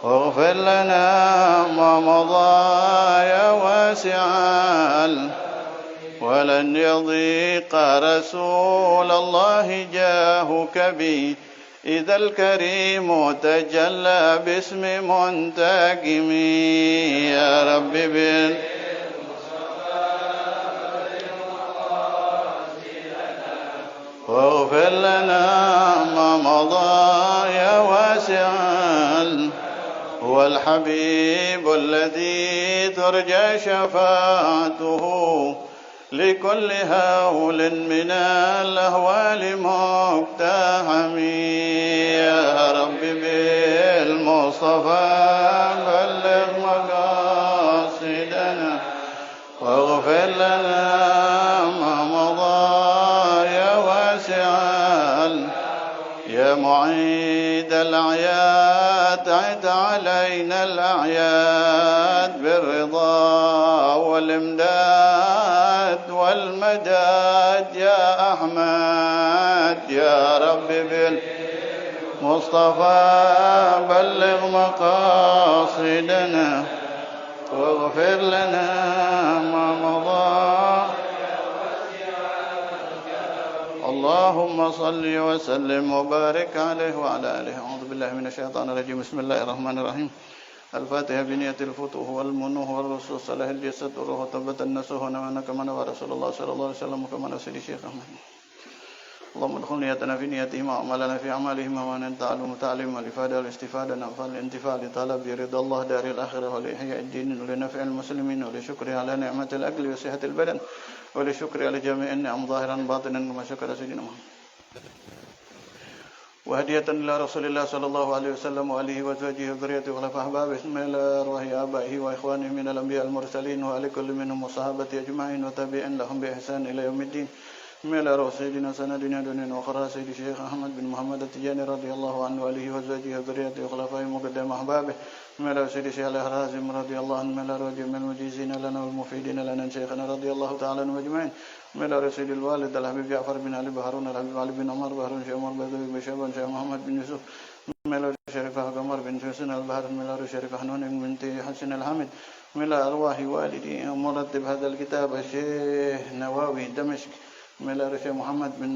واغفر لنا ما مضى يا واسع ولن يضيق رسول الله جاهك بي إذا الكريم تجلى باسم منتقم يا رب واغفر لنا ما مضى يا واسع هو الحبيب الذي ترجى شفاعته لكل هول من الأهوال مقتحم يا رب بالمصطفى بلغ مقاصدنا واغفر لنا ما مضى يا واسع يا معيد الأعياد عد علينا الأعياد بالرضا والإمداد والمداد يا أحمد يا رب بالمصطفى بلغ مقاصدنا واغفر لنا ما مضى اللهم صل وسلم وبارك عليه وعلى آله. أعوذ بالله من الشيطان الرجيم. بسم الله الرحمن الرحيم. الفاتحة بنية الفتوح والمنوح والرسول صلاح الجسد والروح طبة النسوح ونوانا كما نوى رسول الله صلى الله عليه وسلم وكما نوى سيدي الشيخ أحمد. اللهم ادخل نيتنا في نيتهم وأعمالنا في أعمالهم وأن تعلم تعلم والإفادة والاستفادة نفع الانتفاع لطلب رضا الله دار الآخرة ولإحياء الدين ولنفع المسلمين ولشكر على نعمة الأكل وصحة البدن ولشكر على جميع النعم ظاهرا باطنا كما شكر سيدنا محمد. وهدية إلى رسول الله صلى الله عليه وسلم وآله وزوجه وذريته وخلفاء أحبابه بسم الله أرواح آبائه وإخوانه من الأنبياء المرسلين وعلى كل منهم وصحابة أجمعين وتابعين لهم بإحسان إلى يوم الدين. من روح سيدنا سندنا دنيا وخرى سيد الشيخ أحمد بن محمد التجاني رضي الله عنه وآله وزوجه وذريته وخلفائه مقدم أحبابه. من روح سيد الشيخ الهرازم رضي الله عنه من روح من المجيزين لنا والمفيدين لنا شيخنا رضي الله تعالى عنهم أجمعين. من روح سيد الوالد الحبيب جعفر بن علي بهارون الحبيب علي بن عمر بهارون شيخ عمر بدوي بشيبان شيخ محمد بن يوسف. من روح شريف عمر بن حسين البهر. من روح شريف حنون بنت حسن الحامد. من أرواح والدي مرتب هذا الكتاب الشيخ نواوي دمشق. من الشيخ محمد بن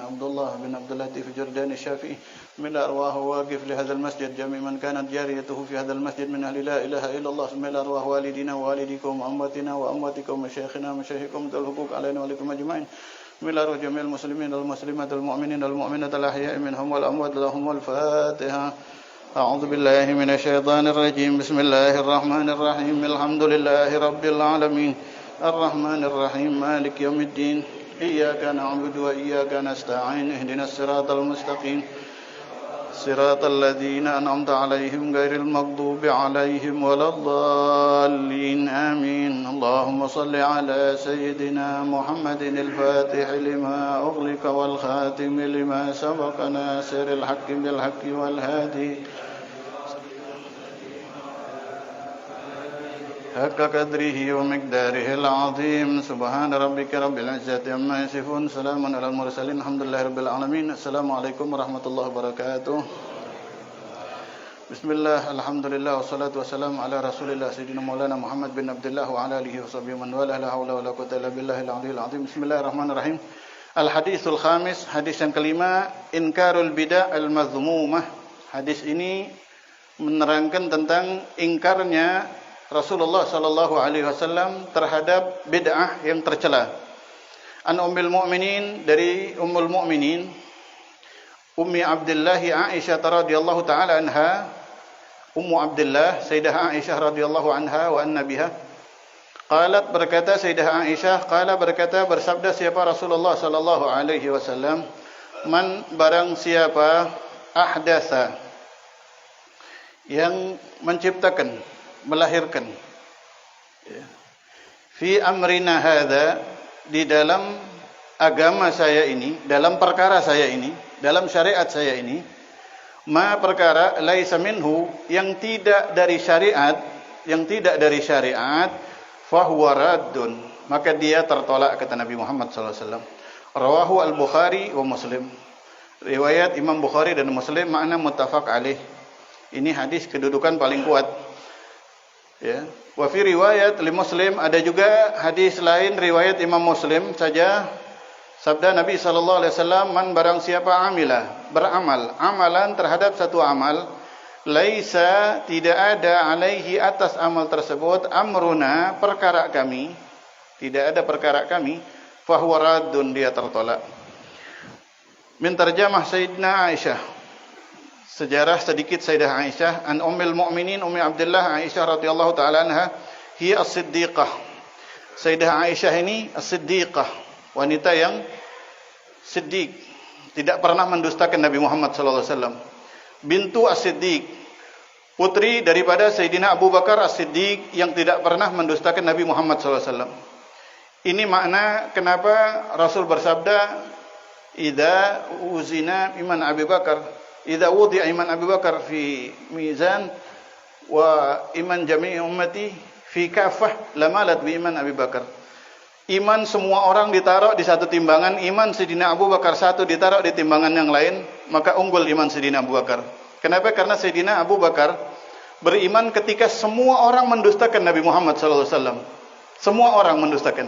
عبد الله بن عبد اللطيف الجرداني الشافعي. من أرواح واقف لهذا المسجد جميع من كانت جاريته في هذا المسجد من أهل لا إله إلا الله. من أرواح والدينا ووالديكم وأمتنا وأمتكم وشيخنا ومشايخكم ذو الحقوق علينا وعليكم أجمعين. من أرواح جميع المسلمين والمسلمات المؤمنين والمؤمنات الأحياء منهم والأموات لهم الفاتحة. أعوذ بالله من الشيطان الرجيم. بسم الله الرحمن الرحيم. الحمد لله رب العالمين الرحمن الرحيم مالك يوم الدين إياك نعبد وإياك نستعين اهدنا الصراط المستقيم صراط الذين أنعمت عليهم غير المغضوب عليهم ولا الضالين آمين. اللهم صل على سيدنا محمد الفاتح لما أغلق والخاتم لما سبق ناصر الحق بالحق والهادي حق قدره ومقداره العظيم. سبحان ربك رب العزة عما يصفون سلام على المرسلين الحمد لله رب العالمين. السلام عليكم ورحمة الله وبركاته. بسم الله الحمد لله والصلاة والسلام على رسول الله سيدنا مولانا محمد بن عبد الله وعلى آله وصحبه من والاه لا حول ولا قوة إلا بالله العلي العظيم. بسم الله الرحمن الرحيم. Al-hadithul khamis, hadis yang kelima, inkarul bid'ah al-mazmumah. Hadis ini menerangkan tentang ingkarnya Rasulullah sallallahu alaihi wasallam terhadap bid'ah yang tercela. An Ummul Mukminin, dari Ummul Mukminin Ummi Abdullah Aisyah radhiyallahu taala anha, Ummu Abdullah Sayyidah Aisyah radhiyallahu anha wa anna biha. Qalat, berkata Sayyidah Aisyah, qala berkata bersabda siapa Rasulullah sallallahu alaihi wasallam, man barang siapa ahdasa yang menciptakan, melahirkan, fi amrina hadza, di dalam agama saya ini, dalam perkara saya ini, dalam syariat saya ini, ma perkara laisa minhu, yang tidak dari syariat, fahuwa raddun, maka dia tertolak, kata Nabi Muhammad sallallahu alaihi wasallam. Rawahu al-Bukhari wa Muslim. Riwayat Imam Bukhari dan Muslim, makna muttafaq alaih. Ini hadis kedudukan paling kuat. Ya. Wa fi riwayat li Muslim, ada juga hadis lain riwayat Imam Muslim saja, sabda Nabi sallallahu alaihi wasallam, man barang siapa beramal amalan terhadap satu amal, laisa tidak ada alaihi atas amal tersebut amruna perkara kami, tidak ada perkara kami, fahuwa raddun, dia tertolak. Min tarjamah Sayyidina Aisyah, sejarah sedikit Sayyidah Aisyah, an Ummul Mukminin Ummi Abdullah Aisyah radhiyallahu taala anha, hiya as-siddiqah. Sayyidah Aisyah ini as-siddiqah, wanita yang siddiq, tidak pernah mendustakan Nabi Muhammad sallallahu alaihi wasallam. Bintu as-siddiq, putri daripada Sayyidina Abu Bakar as-Siddiq yang tidak pernah mendustakan Nabi Muhammad sallallahu alaihi wasallam. Ini makna kenapa Rasul bersabda, idza uzina iman Abi Bakar, idza wudi'a iman Abi Bakar fi mizan wa iman jami'i ummati fi kafah lamalat bi iman Abi Bakar. Iman semua orang ditaruh di satu timbangan, iman Sayyidina Abu Bakar satu ditaruh di timbangan yang lain, maka unggul iman Sayyidina Abu Bakar. Kenapa? Karena Sayyidina Abu Bakar beriman ketika semua orang mendustakan Nabi Muhammad sallallahu alaihi wasallam. Semua orang mendustakan.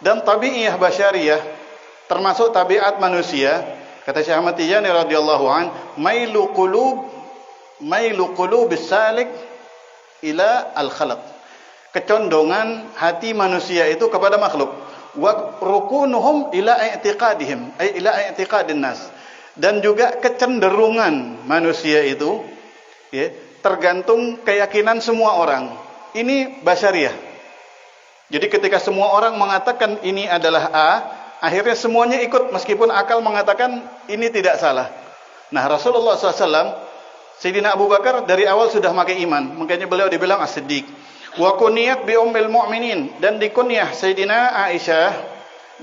Dan tabi'iyah basyariyah, termasuk tabiat manusia, kata Syekh Ahmad Tijani radhiyallahu an, mailu qulub bisalik ila al-khalaq. Kecondongan hati manusia itu kepada makhluk. Wa rukunuhum ila i'tiqadihim, ay ila i'tiqadin nas. Dan juga kecenderungan manusia itu, ya, tergantung keyakinan semua orang. Ini basyariyah. Jadi ketika semua orang mengatakan ini adalah A, akhirnya semuanya ikut meskipun akal mengatakan ini tidak salah. Nah, Rasulullah SAW, Sayyidina Abu Bakar dari awal sudah pakai iman, makanya beliau dibilang as-siddiq. Wa kuniyat bi ummil mu'minin, dan dikunyah Sayyidina Aisyah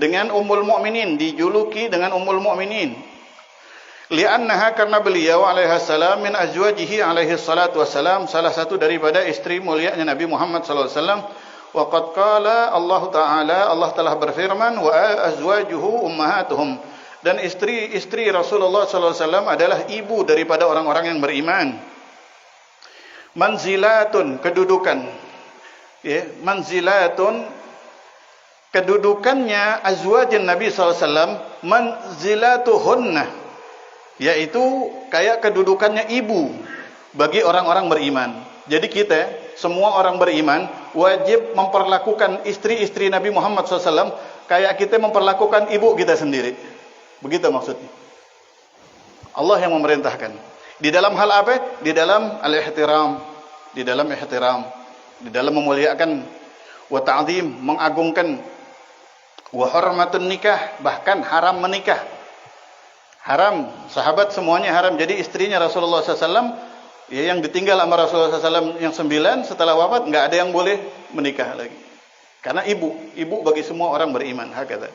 dengan Ummul Mukminin, dijuluki dengan Ummul Mukminin. Li'annaha, karena beliau alaihi salam min azwajihi alaihi salatu wassalam, salah satu daripada istri mulianya Nabi Muhammad sallallahu alaihi wasallam. Wa qad qala Allah Ta'ala, Allah telah berfirman, wa azwajuhu ummahatuhum, dan istri-istri Rasulullah sallallahu alaihi wasallam adalah ibu daripada orang-orang yang beriman. Manzilatun, kedudukan, ya, manzilatun, kedudukannya azwajin Nabi sallallahu alaihi wasallam, manzilatuhunna, yaitu kayak kedudukannya ibu bagi orang-orang beriman. Jadi kita semua orang beriman wajib memperlakukan istri-istri Nabi Muhammad SAW kayak kita memperlakukan ibu kita sendiri. Begitu maksudnya. Allah yang memerintahkan. Di dalam hal apa? Di dalam al-ihtiram, di dalam ihtiram, di dalam memuliakan, wa ta'zim, mengagungkan, wa hurmatun nikah, bahkan haram menikah. Haram, sahabat semuanya haram. Jadi istrinya Rasulullah SAW, ya, yang ditinggal sama Rasulullah SAW yang 9 setelah wafat, nggak ada yang boleh menikah lagi. Karena ibu bagi semua orang beriman. Hakata.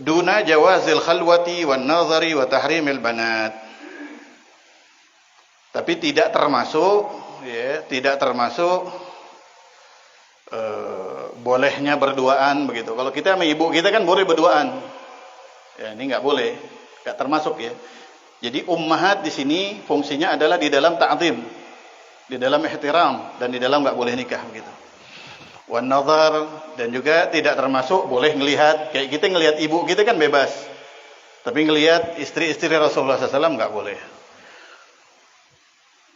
Duna jawazil khalwati wan nazari wa tahrimil banat. Tapi tidak termasuk, ya, tidak termasuk bolehnya berduaan begitu. Kalau kita sama ibu kita kan boleh berduaan. Ya, ini nggak boleh, nggak termasuk, ya. Jadi ummahat di sini fungsinya adalah di dalam ta'zim, di dalam ihtiram, dan di dalam enggak boleh nikah begitu. Wan nazar, dan juga tidak termasuk boleh ngelihat, kayak kita ngelihat ibu kita kan bebas. Tapi ngelihat istri-istri Rasulullah SAW enggak boleh.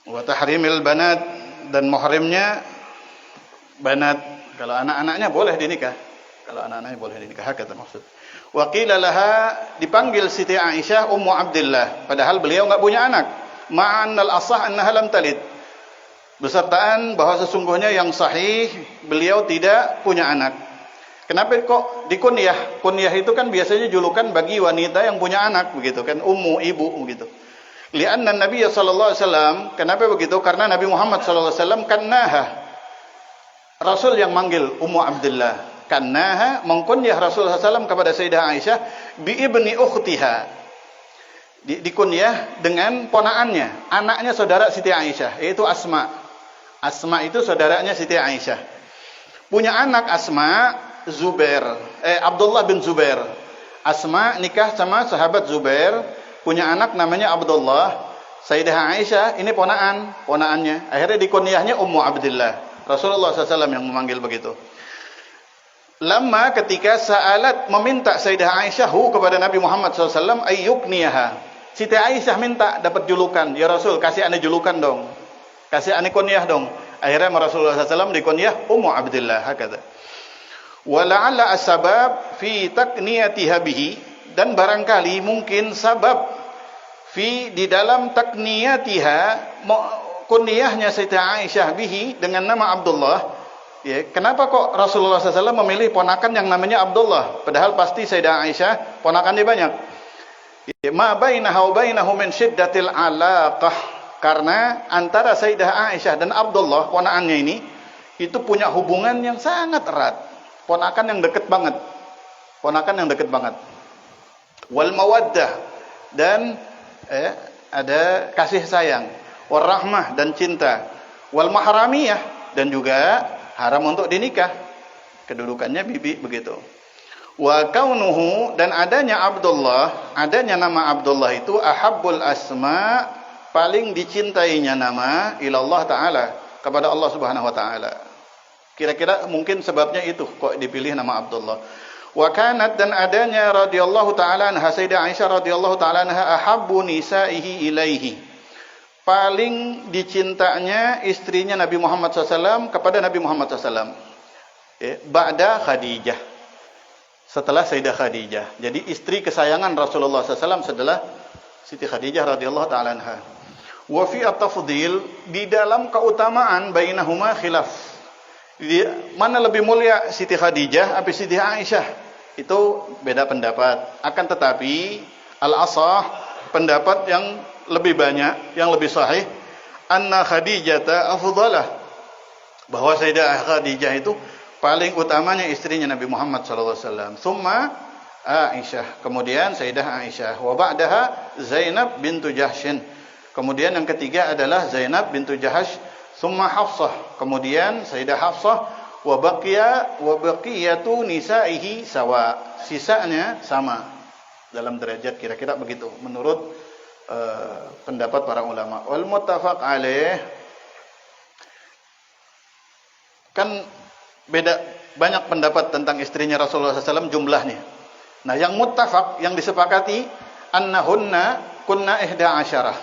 Wa tahrimil banat, dan muhrimnya banat, kalau anak-anaknya boleh dinikah. Kalau anak-anaknya boleh dinikah, kata maksud. Wa qila laha, dipanggil Siti Aisyah Ummu Abdillah, padahal beliau enggak punya anak. Ma'annal asah annaha lam talid. Besertaan bahwa sesungguhnya yang sahih beliau tidak punya anak. Kenapa kok dikunyah? Kunyah itu kan biasanya julukan bagi wanita yang punya anak begitu kan, ummu, ibu begitu. Li'anna Nabi sallallahu alaihi wasallam, kenapa begitu? Karena Nabi Muhammad sallallahu alaihi wasallam kannaha, Rasul yang manggil Ummu Abdillah. Kannaha, mengkunyah Rasulullah SAW kepada Sayyidah Aisyah bi ibni ukhtiha, dikunyah dengan ponaannya, anaknya saudara Siti Aisyah, yaitu Asma. Asma itu saudaranya Siti Aisyah. Punya anak Asma, Abdullah bin Zubair. Asma nikah sama sahabat Zubair, punya anak namanya Abdullah. Sayyidah Aisyah ini ponaannya. Akhirnya dikunyahnya Ummu Abdillah. Rasulullah SAW yang memanggil begitu. Lama ketika sa'alat meminta Sayyidah Aisyah kepada Nabi Muhammad SAW ayyukniyaha. Siti Aisyah minta dapat julukan. Ya Rasul, kasih ane julukan dong. Kasih ane kunyah dong. Akhirnya Rasulullah SAW dikunyah Ummu Abdillah. Hakata. Wala'alla as-sabab fi takniyatiha bihi. Dan barangkali mungkin sabab di dalam takniyatiha kunyahnya Siti Aisyah bihi dengan nama Abdullah. Ya, kenapa kok Rasulullah SAW memilih ponakan yang namanya Abdullah? Padahal pasti Sayyidah Aisyah ponakannya banyak. Ya, ma bainahu bainahu min syiddatil alaqah. Karena antara Sayyidah Aisyah dan Abdullah ponakannya ini itu punya hubungan yang sangat erat. Ponakan yang dekat banget. Ponakan yang dekat banget. Wal mawaddah dan ada kasih sayang, warahmah dan cinta, wal mahramiyah dan juga haram untuk dinikah. Kedudukannya bibi begitu. Wa kaunuhu dan adanya Abdullah, adanya nama Abdullah itu ahabbul asma, paling dicintainya nama ilallah taala, kepada Allah Subhanahu wa taala. Kira-kira mungkin sebabnya itu kok dipilih nama Abdullah. Wa kanat dan adanya radhiyallahu taala anha Sayyidah Aisyah radhiyallahu taala anha ahabbu nisaihi ilaihi, paling dicintanya istrinya Nabi Muhammad SAW kepada Nabi Muhammad SAW. Ba'da Khadijah, setelah Sayyidah Khadijah. Jadi istri kesayangan Rasulullah SAW setelah Siti Khadijah radhiyallahu taala anha. Wa fi at-tafdhil, di dalam keutamaan bainahuma khilaf. Mana lebih mulia Siti Khadijah atau Siti Aisyah? Itu beda pendapat. Akan tetapi al-asah, pendapat yang lebih banyak, yang lebih sahih, anna Khadijata afdalah, bahwa Sayyidah Khadijah itu paling utamanya istrinya Nabi Muhammad SAW. Summa Aisyah, kemudian Sayyidah Aisyah. Wa ba'daha Zainab bintu Jahshin, kemudian yang ketiga adalah Zainab bintu Jahsh. Summa Hafsah, kemudian Sayyidah Hafsah. Wa baqiyatu nisaihi sawa, sisanya sama dalam derajat, kira-kira begitu menurut pendapat para ulama. Wal muttafaq alaih, kan beda banyak pendapat tentang istrinya Rasulullah SAW jumlahnya. Nah, yang muttafaq, yang disepakati, annahunna kunna ihda asyarah,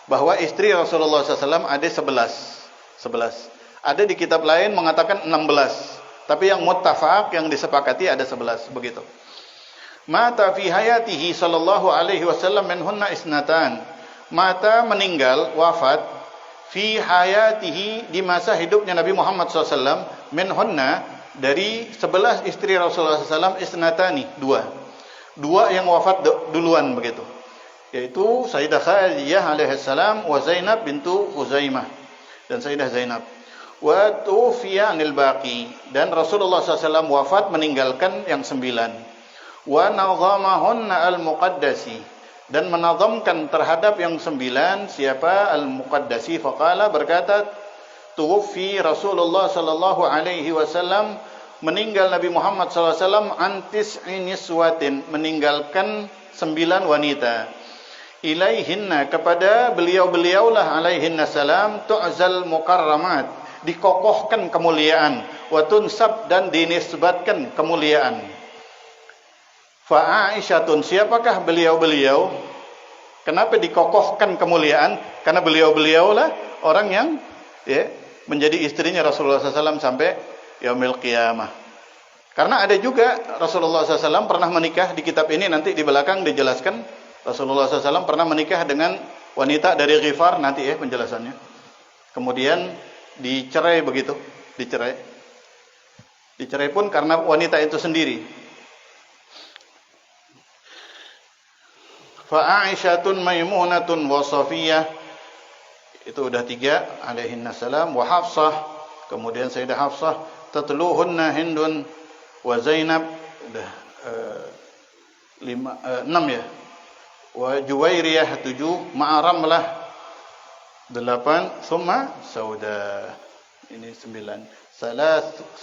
bahwa istri Rasulullah SAW ada 11. Ada di kitab lain mengatakan 16. Tapi yang muttafaq, yang disepakati ada 11 begitu. Mata fi hayatihi sallallahu alaihi wasallam minhunna isnatan. Mata meninggal, wafat, fi hayatihi, di masa hidupnya Nabi Muhammad SAW, minhunna, dari 11 istri Rasulullah SAW, isnatani, 2 yang wafat duluan begitu. Yaitu Sayyidah Khadijah alaihissalam wa Zainab bintu Khuzaimah, dan Sayyidah Zainab. Wa tufiya anil baqi, dan Rasulullah SAW wafat meninggalkan yang 9. Wa nazamahunna al-muqaddasi, dan menazamkan terhadap yang 9 siapa? Al-muqaddasi. Faqala, berkata, tufi Rasulullah sallallahu alaihi wasallam, meninggal Nabi Muhammad sallallahu alaihi wasallam, antis iniswatin, meninggalkan 9 wanita. Ilaihinna, kepada beliau-beliaulah alaihinna salam, tu'zal mukarramat, dikokohkan kemuliaan, wa tunsab, dan dinisbatkan kemuliaan. Fa Aisyatun, siapakah beliau-beliau? Kenapa dikokohkan kemuliaan? Karena beliau-beliaulah orang yang menjadi istrinya Rasulullah SAW sampai yaumil qiyamah. Karena ada juga Rasulullah SAW pernah menikah, di kitab ini nanti di belakang dijelaskan, Rasulullah SAW pernah menikah dengan wanita dari Ghifar, nanti penjelasannya. Kemudian dicerai begitu, dicerai pun karena wanita itu sendiri. Fa Aisyatun Maimunatun wa Safiyah, itu udah 3 alaihinna salam. Wa Hafsah, kemudian Sayyidah Hafsah. Tatluhunna Hindun wa Zainab, udah 6 ya. Wa Juwairiyah 7, Ma'aramlah 8, Summa Sauda, ini 9.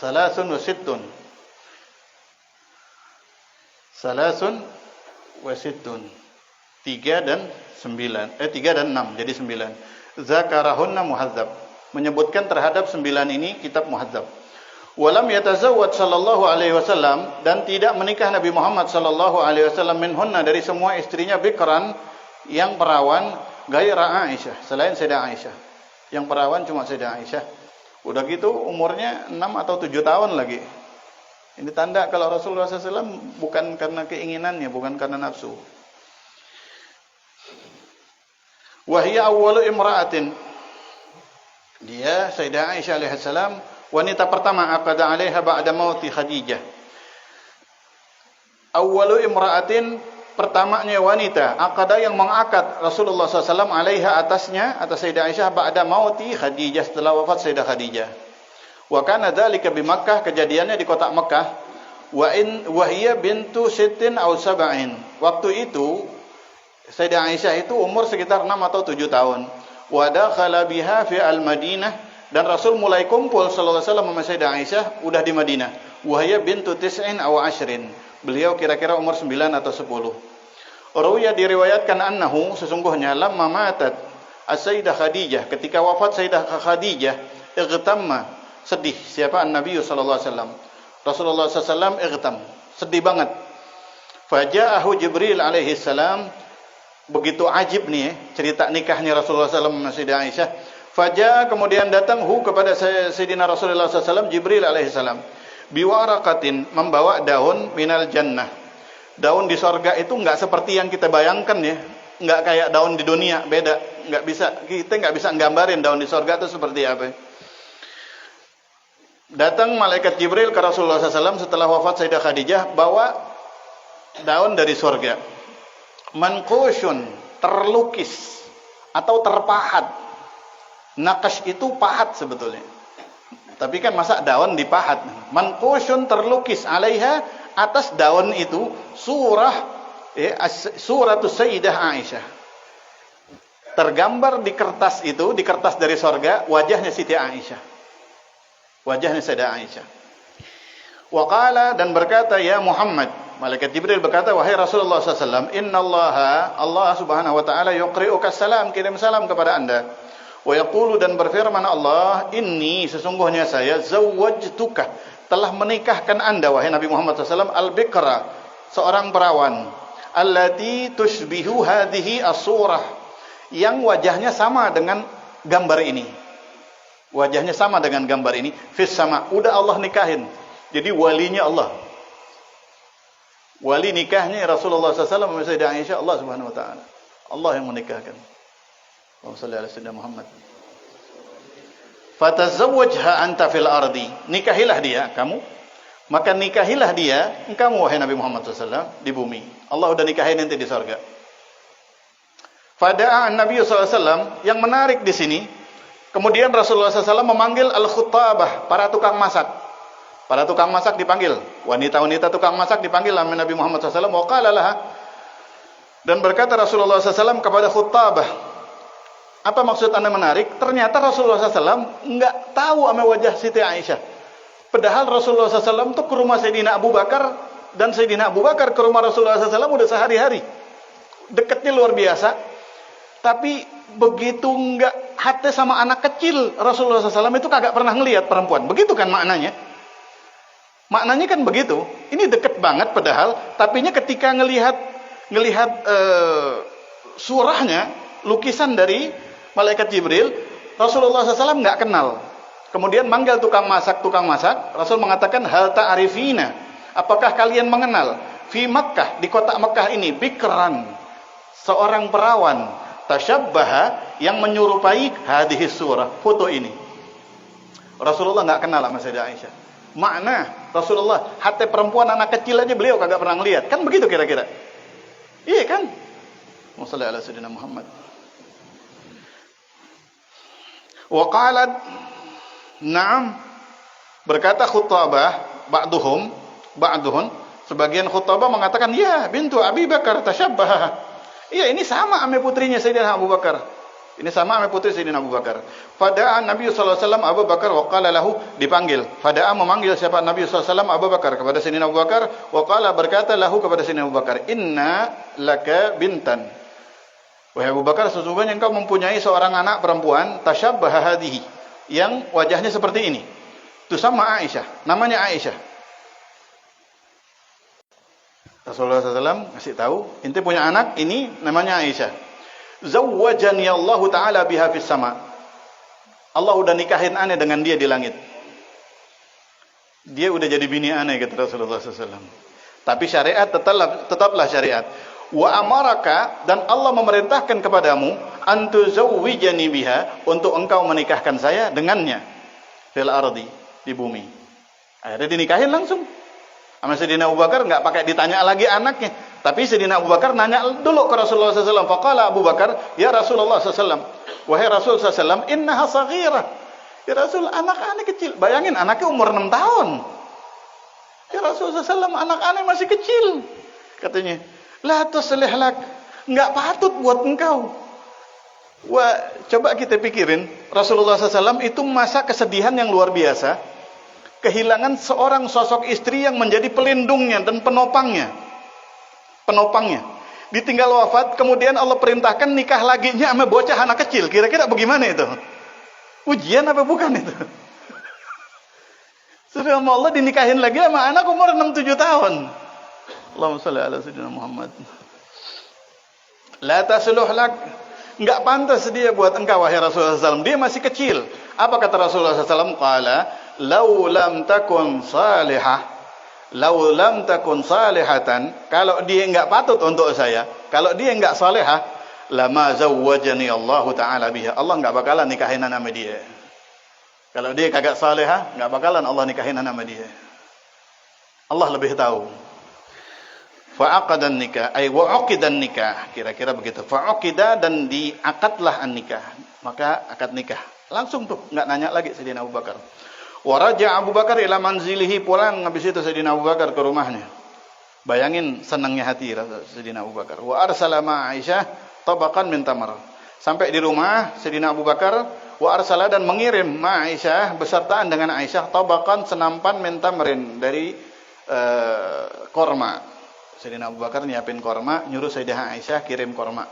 Salasun wa sittun, Salasun wa sittun. 3 dan 9. 3 dan 6 jadi 9. Zakarahunna muhadzab. Menyebutkan terhadap 9 ini kitab muhadzab. Walam yatazawwad sallallahu alaihi wasallam, dan tidak menikah Nabi Muhammad sallallahu alaihi wasallam minhunna, dari semua istrinya, bikran yang perawan, gaira Aisyah, selain Sayyidah Aisyah. Yang perawan cuma Sayyidah Aisyah. Udah gitu umurnya 6 atau 7 tahun lagi. Ini tanda kalau Rasulullah SAW bukan karena keinginannya, bukan karena nafsu. Wahia awwalu imra'atin, dia Sayyidah Aisyah alaihissalam wanita pertama aqada 'alaiha ba'da mauti Khadijah. Awwalu imra'atin, pertamanya wanita aqada yang mengakad Rasulullah SAW 'alaiha atasnya, atas Sayyidah Aisyah, ba'da mauti Khadijah, setelah wafat Sayyidah Khadijah. Wa kana dzalika bi Makkah, kejadiannya di kota Makkah. Wa hiya bintu sittin aw sab'in. Waktu itu Sayyidah Aisyah itu umur sekitar 6 atau 7 tahun. Wa dakhala biha fi al-Madinah, dan Rasul mulai kumpul sallallahu alaihi wasallam sama Sayyidah Aisyah udah di Madinah. Wa hiya bintu tis'in aw 'ashrin. Beliau kira-kira umur 9 atau 10. Rawiya, diriwayatkan, annahu, sesungguhnya, lamma matat as-Sayyidah Khadijah, ketika wafat Sayyidah Khadijah, igtamma, sedih. Siapa? An-Nabi sallallahu alaihi wasallam. Rasulullah sallallahu igtam, sedih banget. Faja'ahu Jibril alaihi salam. Begitu ajib nih cerita nikahnya Rasulullah SAW sama Sayyidah Aisyah. Faja'a, kemudian datang kepada Sayyidina Rasulullah SAW Jibril alaihi salam. Biwaraqatin, membawa daun minal jannah. Daun di sorga itu enggak seperti yang kita bayangkan ya. Enggak kayak daun di dunia, beda. Kita enggak bisa nggambarin daun di sorga itu seperti apa. Datang malaikat Jibril ke Rasulullah SAW setelah wafat Sayyidah Khadijah, bawa daun dari sorga. Manqushun, terlukis atau terpahat. Naqash itu pahat sebetulnya. Tapi kan masa daun dipahat. Manqushun, terlukis, alaiha, atas daun itu, suratus Sayyidah Aisyah. Tergambar di kertas itu, di kertas dari sorga, wajahnya Siti Aisyah. Wajahnya Sayyidah Aisyah. Wa qala, dan berkata, ya Muhammad, malaikat Jibril berkata, wahai Rasulullah SAW, innallaha, Allah subhanahu wa ta'ala, yuqri'uka salam, kirim salam kepada anda. Wa yaqulu, dan berfirman Allah, inni, sesungguhnya saya, zawwajtuka, telah menikahkan anda, wahai Nabi Muhammad SAW, al-bikra, seorang perawan, allati tushbihu hadhihi as-surah, yang wajahnya sama dengan gambar ini. Wajahnya sama dengan gambar ini. Fis sama, udah Allah nikahin. Jadi walinya Allah. Wali nikahnya Rasulullah SAW sama Sayyidah Aisyah, Allah subhanahu wa ta'ala. Allah yang menikahkan. Allahumma salli ala Sayyidina Muhammad. Fatazawwajha anta fil ardi. Nikahilah dia, kamu. Maka nikahilah dia, kamu wahai Nabi Muhammad SAW, di bumi. Allah udah nikahin nanti di surga. Fada'a an-Nabi SAW, yang menarik di sini, kemudian Rasulullah SAW memanggil al-khuttabah, para tukang masak. Para tukang masak dipanggil, wanita-wanita tukang masak dipanggil oleh Nabi Muhammad SAW. Wa qala laha, dan berkata Rasulullah SAW kepada khuttabah, apa maksud anda menarik? Ternyata Rasulullah SAW enggak tahu sama wajah Siti Aisyah. Padahal Rasulullah SAW itu ke rumah Sayyidina Abu Bakar, dan Sayyidina Abu Bakar ke rumah Rasulullah SAW udah sehari-hari. Dekatnya luar biasa. Tapi begitu enggak hati sama anak kecil, Rasulullah SAW itu kagak pernah ngelihat perempuan. Begitu kan maknanya? Maknanya kan begitu. Ini deket banget padahal, tapinya ketika ngelihat surahnya, lukisan dari malaikat Jibril, Rasulullah SAW nggak kenal. Kemudian manggil tukang masak. Rasul mengatakan, hal ta'arifina, apakah kalian mengenal fi Makkah, di kota Makkah ini, bikran, seorang perawan, tasyabbaha, yang menyerupai hadhihi surah, foto ini. Rasulullah nggak kenal sama Sayyidah Aisyah. Makna Rasulullah, hati perempuan anak kecil aja beliau kagak pernah ngelihat. Kan begitu kira-kira. Iya kan? Wassallallahu ala sayyidina Muhammad. Wa qalat, na'am, berkata khuttabah, ba'duhum, sebagian khuttabah mengatakan, ya bintu Abi Bakar tasyabbaha. Iya, ini sama ame putrinya Sayyidina Abu Bakar. Ini sama ame putri Sayyidina Abu Bakar. Fada'a Nabi sallallahu alaihi wasallam Abu Bakar wa qala lahu, dipanggil. Fada'a memanggil siapa? Nabi sallallahu alaihi wasallam Abu Bakar, kepada Sayyidina Abu Bakar, wa qala, berkata lahu kepada Sayyidina Abu Bakar, inna laka bintan, Wahai Abu Bakar, sesungguhnya engkau mempunyai seorang anak perempuan tasyabbaha hadhihi, yang wajahnya seperti ini. Itu sama Aisyah, namanya Aisyah. Rasulullah SAW kasih tahu, ente punya anak ini namanya Aisyah. Zawwajani Allah Ta'ala biha fis sama. Allah udah nikahin aneh dengan dia di langit. Dia udah jadi bini aneh, kata Rasulullah SAW. Tapi syariat tetaplah syariat. Wa amaraka, dan Allah memerintahkan kepadamu, antuzawwijani biha, untuk engkau menikahkan saya dengannya, fil ardi, di bumi. Akhirnya dinikahin langsung. Sama Sayyidina Abu Bakar nggak pakai ditanya lagi anaknya, tapi Sayyidina Abu Bakar nanya dulu ke Rasulullah SAW. Faqala Abu Bakar, ya Rasulullah SAW, wahai Rasul SAW, innaha saghirah. Ya Rasul, anak kecil. Bayangin, anaknya umur 6 tahun. Ya Rasulullah SAW, anak masih kecil. Katanya, la tuslih lak, nggak patut buat engkau. Wah, coba kita pikirin, Rasulullah SAW itu masa kesedihan yang luar biasa, kehilangan seorang sosok istri yang menjadi pelindungnya dan penopangnya. Ditinggal wafat, kemudian Allah perintahkan nikah laginya sama bocah anak kecil. Kira-kira bagaimana itu? Ujian apa bukan itu? Sudah Allah dinikahin lagi sama anak umur 6-7 tahun. Allahumma shalli ala sayyidina Muhammad. La tasluh lak, enggak pantas dia buat engkau wahai Rasulullah SAW. Dia masih kecil. Apa kata Rasulullah SAW? Qala, "Lau lam takun salihah." Lau lam takun salihatan, kalau dia enggak patut untuk saya, kalau dia enggak salihah, lama zawwajani Allah Ta'ala biha. Allah enggak bakalan nikahin sama dia. Kalau dia kagak salihah, enggak bakalan Allah nikahin sama dia. Allah lebih tahu. Fa'aqadan nikah, ay wa'uqidan nikah, kira-kira begitu. Fa'uqida, dan diakadlah an-nikah, maka akad nikah. Langsung tuh, enggak nanya lagi Sayyidina Abu Bakar. Wa raja Abu Bakar ila manzilihi, pulang habis itu Sayyidina Abu Bakar ke rumahnya. Bayangin senangnya hati Sayyidina Abu Bakar. Wa arsala ma Aisyah tabaqan min tamar. Sampai di rumah Sayyidina Abu Bakar, wa arsala, dan mengirim ma Aisyah besertaan dengan Aisyah tabaqan, senampan min tamrin, dari korma. Sayyidina Abu Bakar nyiapin korma, nyuruh Sayyidah Aisyah kirim korma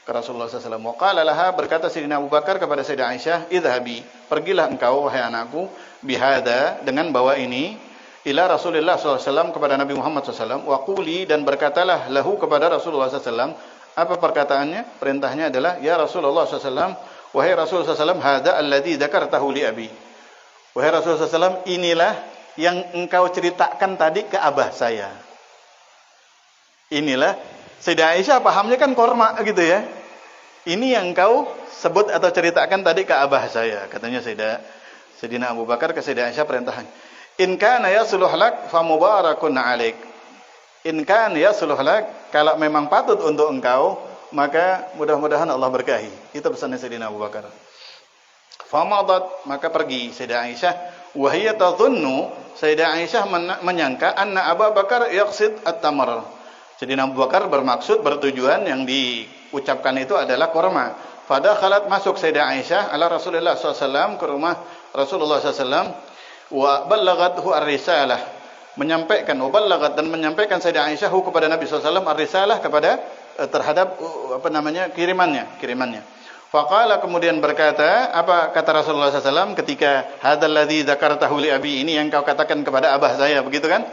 ke Rasulullah SAW. Wa qala laha, berkata Sayyidina Abu Bakar kepada Sayyidah Aisyah, idhabi, pergilah engkau wahai anakku, bihada, dengan bawa ini, ila Rasulullah SAW, kepada Nabi Muhammad SAW, wa quli, dan berkatalah lahu, kepada Rasulullah SAW. Apa perkataannya? Perintahnya adalah, ya Rasulullah SAW, wahai Rasulullah SAW, hada alladhi dzakartahu li abi. Wahai Rasulullah SAW, inilah yang engkau ceritakan tadi ke abah saya. Inilah, Sayyidah Aisyah pahamnya kan korma gitu ya. Ini yang engkau sebut atau ceritakan tadi ke abah saya. Katanya Sayyidina Abu Bakar ke Sayyidah Aisyah perintahnya. In kana yasluh lak fa mubarakun alaik. In kana yasluh lak, kalau memang patut untuk engkau, maka mudah-mudahan Allah berkahi. Itu pesannya Sayyidina Abu Bakar. Famadat, maka pergi Sayyidah Aisyah. Wahiyya tadhunnu, Sayyidah Aisyah menyangka anna Abu Bakar yaqsid at-tamar. Sayyidina Abu Bakar bermaksud, bertujuan, yang diucapkan itu adalah korma. Fadakhalat, masuk Sayyidah Aisyah ala Rasulullah SAW, ke rumah Rasulullah SAW. Wa ballaghathu ar-risalah, menyampaikan, wa ballaghat, dan menyampaikan Sayyidah Aisyah kepada Nabi SAW ar-risalah, kepada terhadap kirimannya. Faqala, kemudian berkata, apa kata Rasulullah SAW ketika hadzal ladzi dzakartahu li abi, ini yang kau katakan kepada abah saya, begitu kan?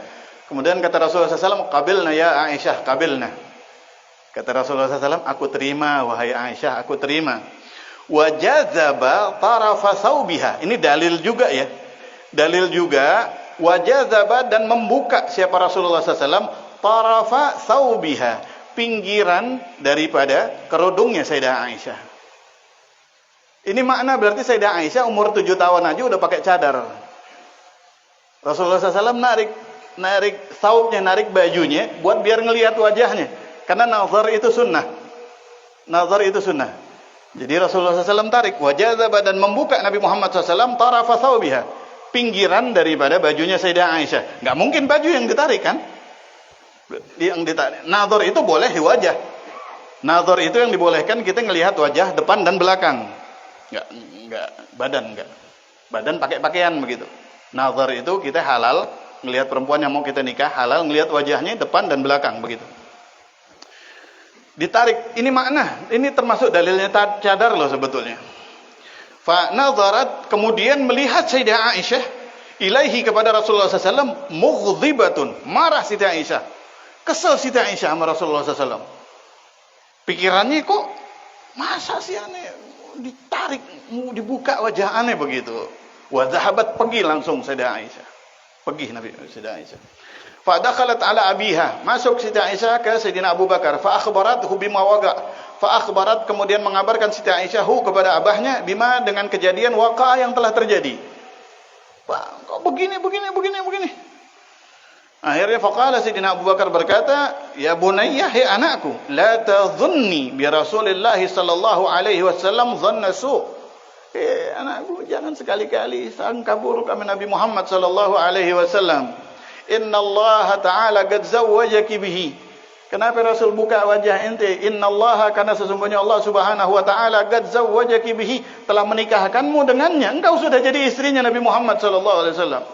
Kemudian kata Rasulullah SAW, qabilna ya Aisyah, qabilna. Kata Rasulullah SAW, aku terima wahai Aisyah, aku terima. Wa jazaba tarafa thawbiha. Ini dalil juga ya. Dalil juga, wa jazaba, dan membuka siapa Rasulullah SAW, tarafa thawbiha, pinggiran daripada kerudungnya Sayyidah Aisyah. Ini makna berarti Sayyidah Aisyah umur 7 tahun aja udah pakai cadar. Rasulullah SAW narik saubnya, narik bajunya, buat biar ngelihat wajahnya. Karena nazar itu sunnah. Nazar itu sunnah. Jadi Rasulullah SAW tarik wajah, dan membuka Nabi Muhammad SAW tarafa thawbiha, pinggiran daripada bajunya Sayyidah Aisyah. Nggak mungkin baju yang ditarik kan? Yang ditarik. Nazar itu boleh di wajah. Nazar itu yang dibolehkan kita ngelihat wajah depan dan belakang. Nggak badan, nggak. Badan pakai pakaian begitu. Nazar itu kita halal ngelihat perempuan yang mau kita nikah, halal ngelihat wajahnya depan dan belakang begitu. Ditarik. Ini makna. Ini termasuk dalilnya cadar loh sebetulnya. Fa nadharat, kemudian melihat Sayyidah Aisyah ilaihi kepada Rasulullah SAW, mughdibatun, marah Siti Aisyah. Kesel Siti Aisyah sama Rasulullah SAW. Pikirannya kok masa sih aneh ditarik, dibuka wajah aneh begitu. Wa dhahabat, pergi langsung Sayyidah Aisyah. Pergi Nabi Sayyidah Aisyah. Fa dakhalat ala abiha, masuk Siti Aisyah ke Sayyidina Abu Bakar. Fa akhbarathu bima waqa. Fa akhbarat, kemudian mengabarkan Siti Aisyah kepada abahnya bima, dengan kejadian waqa yang telah terjadi. Pak, kok begini. Akhirnya faqala Sayyidina Abu Bakar berkata, ya bunayya, hai anakku, la tadhunni bi Rasulillah sallallahu alaihi wasallam dhanna su'. Anakku, jangan sekali-kali sangka buruk sama Nabi Muhammad sallallahu alaihi wasallam. Inna Allah Ta'ala qad zawwajaki bihi. Kenapa Rasul buka wajah ente? Inna Allah, karena sesungguhnya Allah Subhanahu wa Ta'ala qad zawwajaki bihi, telah menikahkanmu dengannya. Engkau sudah jadi istrinya Nabi Muhammad sallallahu alaihi wasallam.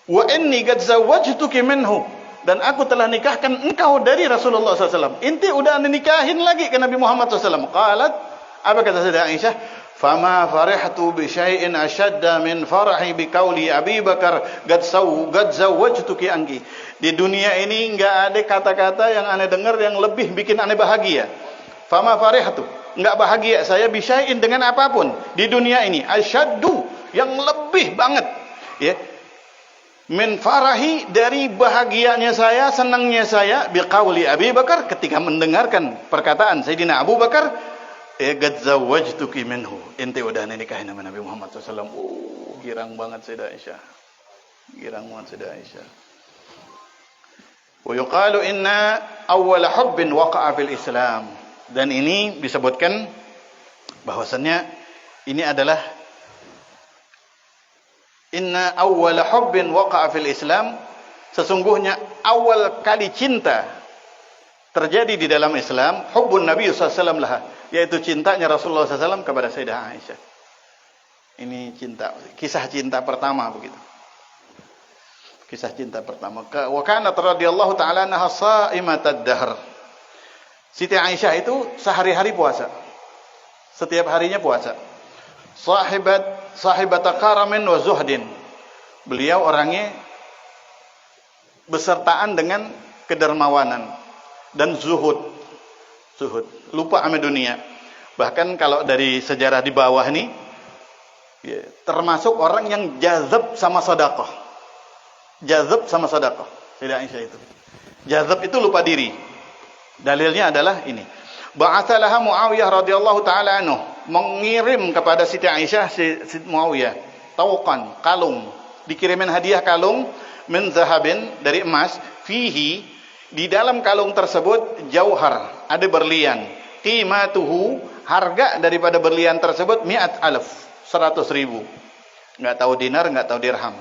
Wa inni qad zawwajtuki minhu, dan aku telah nikahkan engkau dari Rasulullah SAW. Inti udah nikahin lagi ke Nabi Muhammad SAW. Qalat, apa kata Sayyidah Aisyah? Fama farihtu bi syai'in ashadda min farahi bi qauli Abi Bakar qad zawwajtuki anki. Di dunia ini enggak ada kata-kata yang aneh dengar yang lebih bikin aneh bahagia. Fama farihtu, enggak bahagia saya bi syai'in, dengan apapun di dunia ini, asyaddu, yang lebih banget, ya. Min farahi, dari bahagianya saya, senangnya saya, biqauli Abi Bakar, ketika mendengarkan perkataan Sayyidina Abu Bakar, qad zawwajtuki minhu, ente udah nikahin sama Nabi Muhammad SAW. Girang banget Sayyidah Aisyah. Wa yuqalu inna awwala hubbin waqa'a fil Islam. Dan ini disebutkan bahwasannya ini adalah inna awwala hubbin waqa'a fil Islam, sesungguhnya awal kali cinta terjadi di dalam Islam, hubbun Nabi SAW laha, yaitu cintanya Rasulullah SAW kepada Sayyidah Aisyah. Ini cinta, kisah cinta pertama begitu. Kisah cinta pertama. Wa kanat radhiyallahu ta'ala anha sha'imatad dahr. Siti Aisyah itu sehari-hari puasa. Setiap harinya puasa. Sahibat karamin wa zuhdin. Beliau orangnya besertaan dengan kedermawanan dan zuhud. Lupa sama dunia. Bahkan kalau dari sejarah di bawah ini, ya, termasuk orang yang jazab sama sedekah. Sayyidah Aisyah itu. Jazab itu lupa diri. Dalilnya adalah ini. Ba'atha laha Muawiyah radhiyallahu ta'ala anhu, mengirim kepada Siti Aisyah si Muawiyah tauqan, kalung, dikirimin hadiah kalung min zahabin, dari emas, fihi, di dalam kalung tersebut jauhar, ada berlian, qimatuhu, harga daripada berlian tersebut 100,000. Enggak tahu dinar, enggak tahu dirham.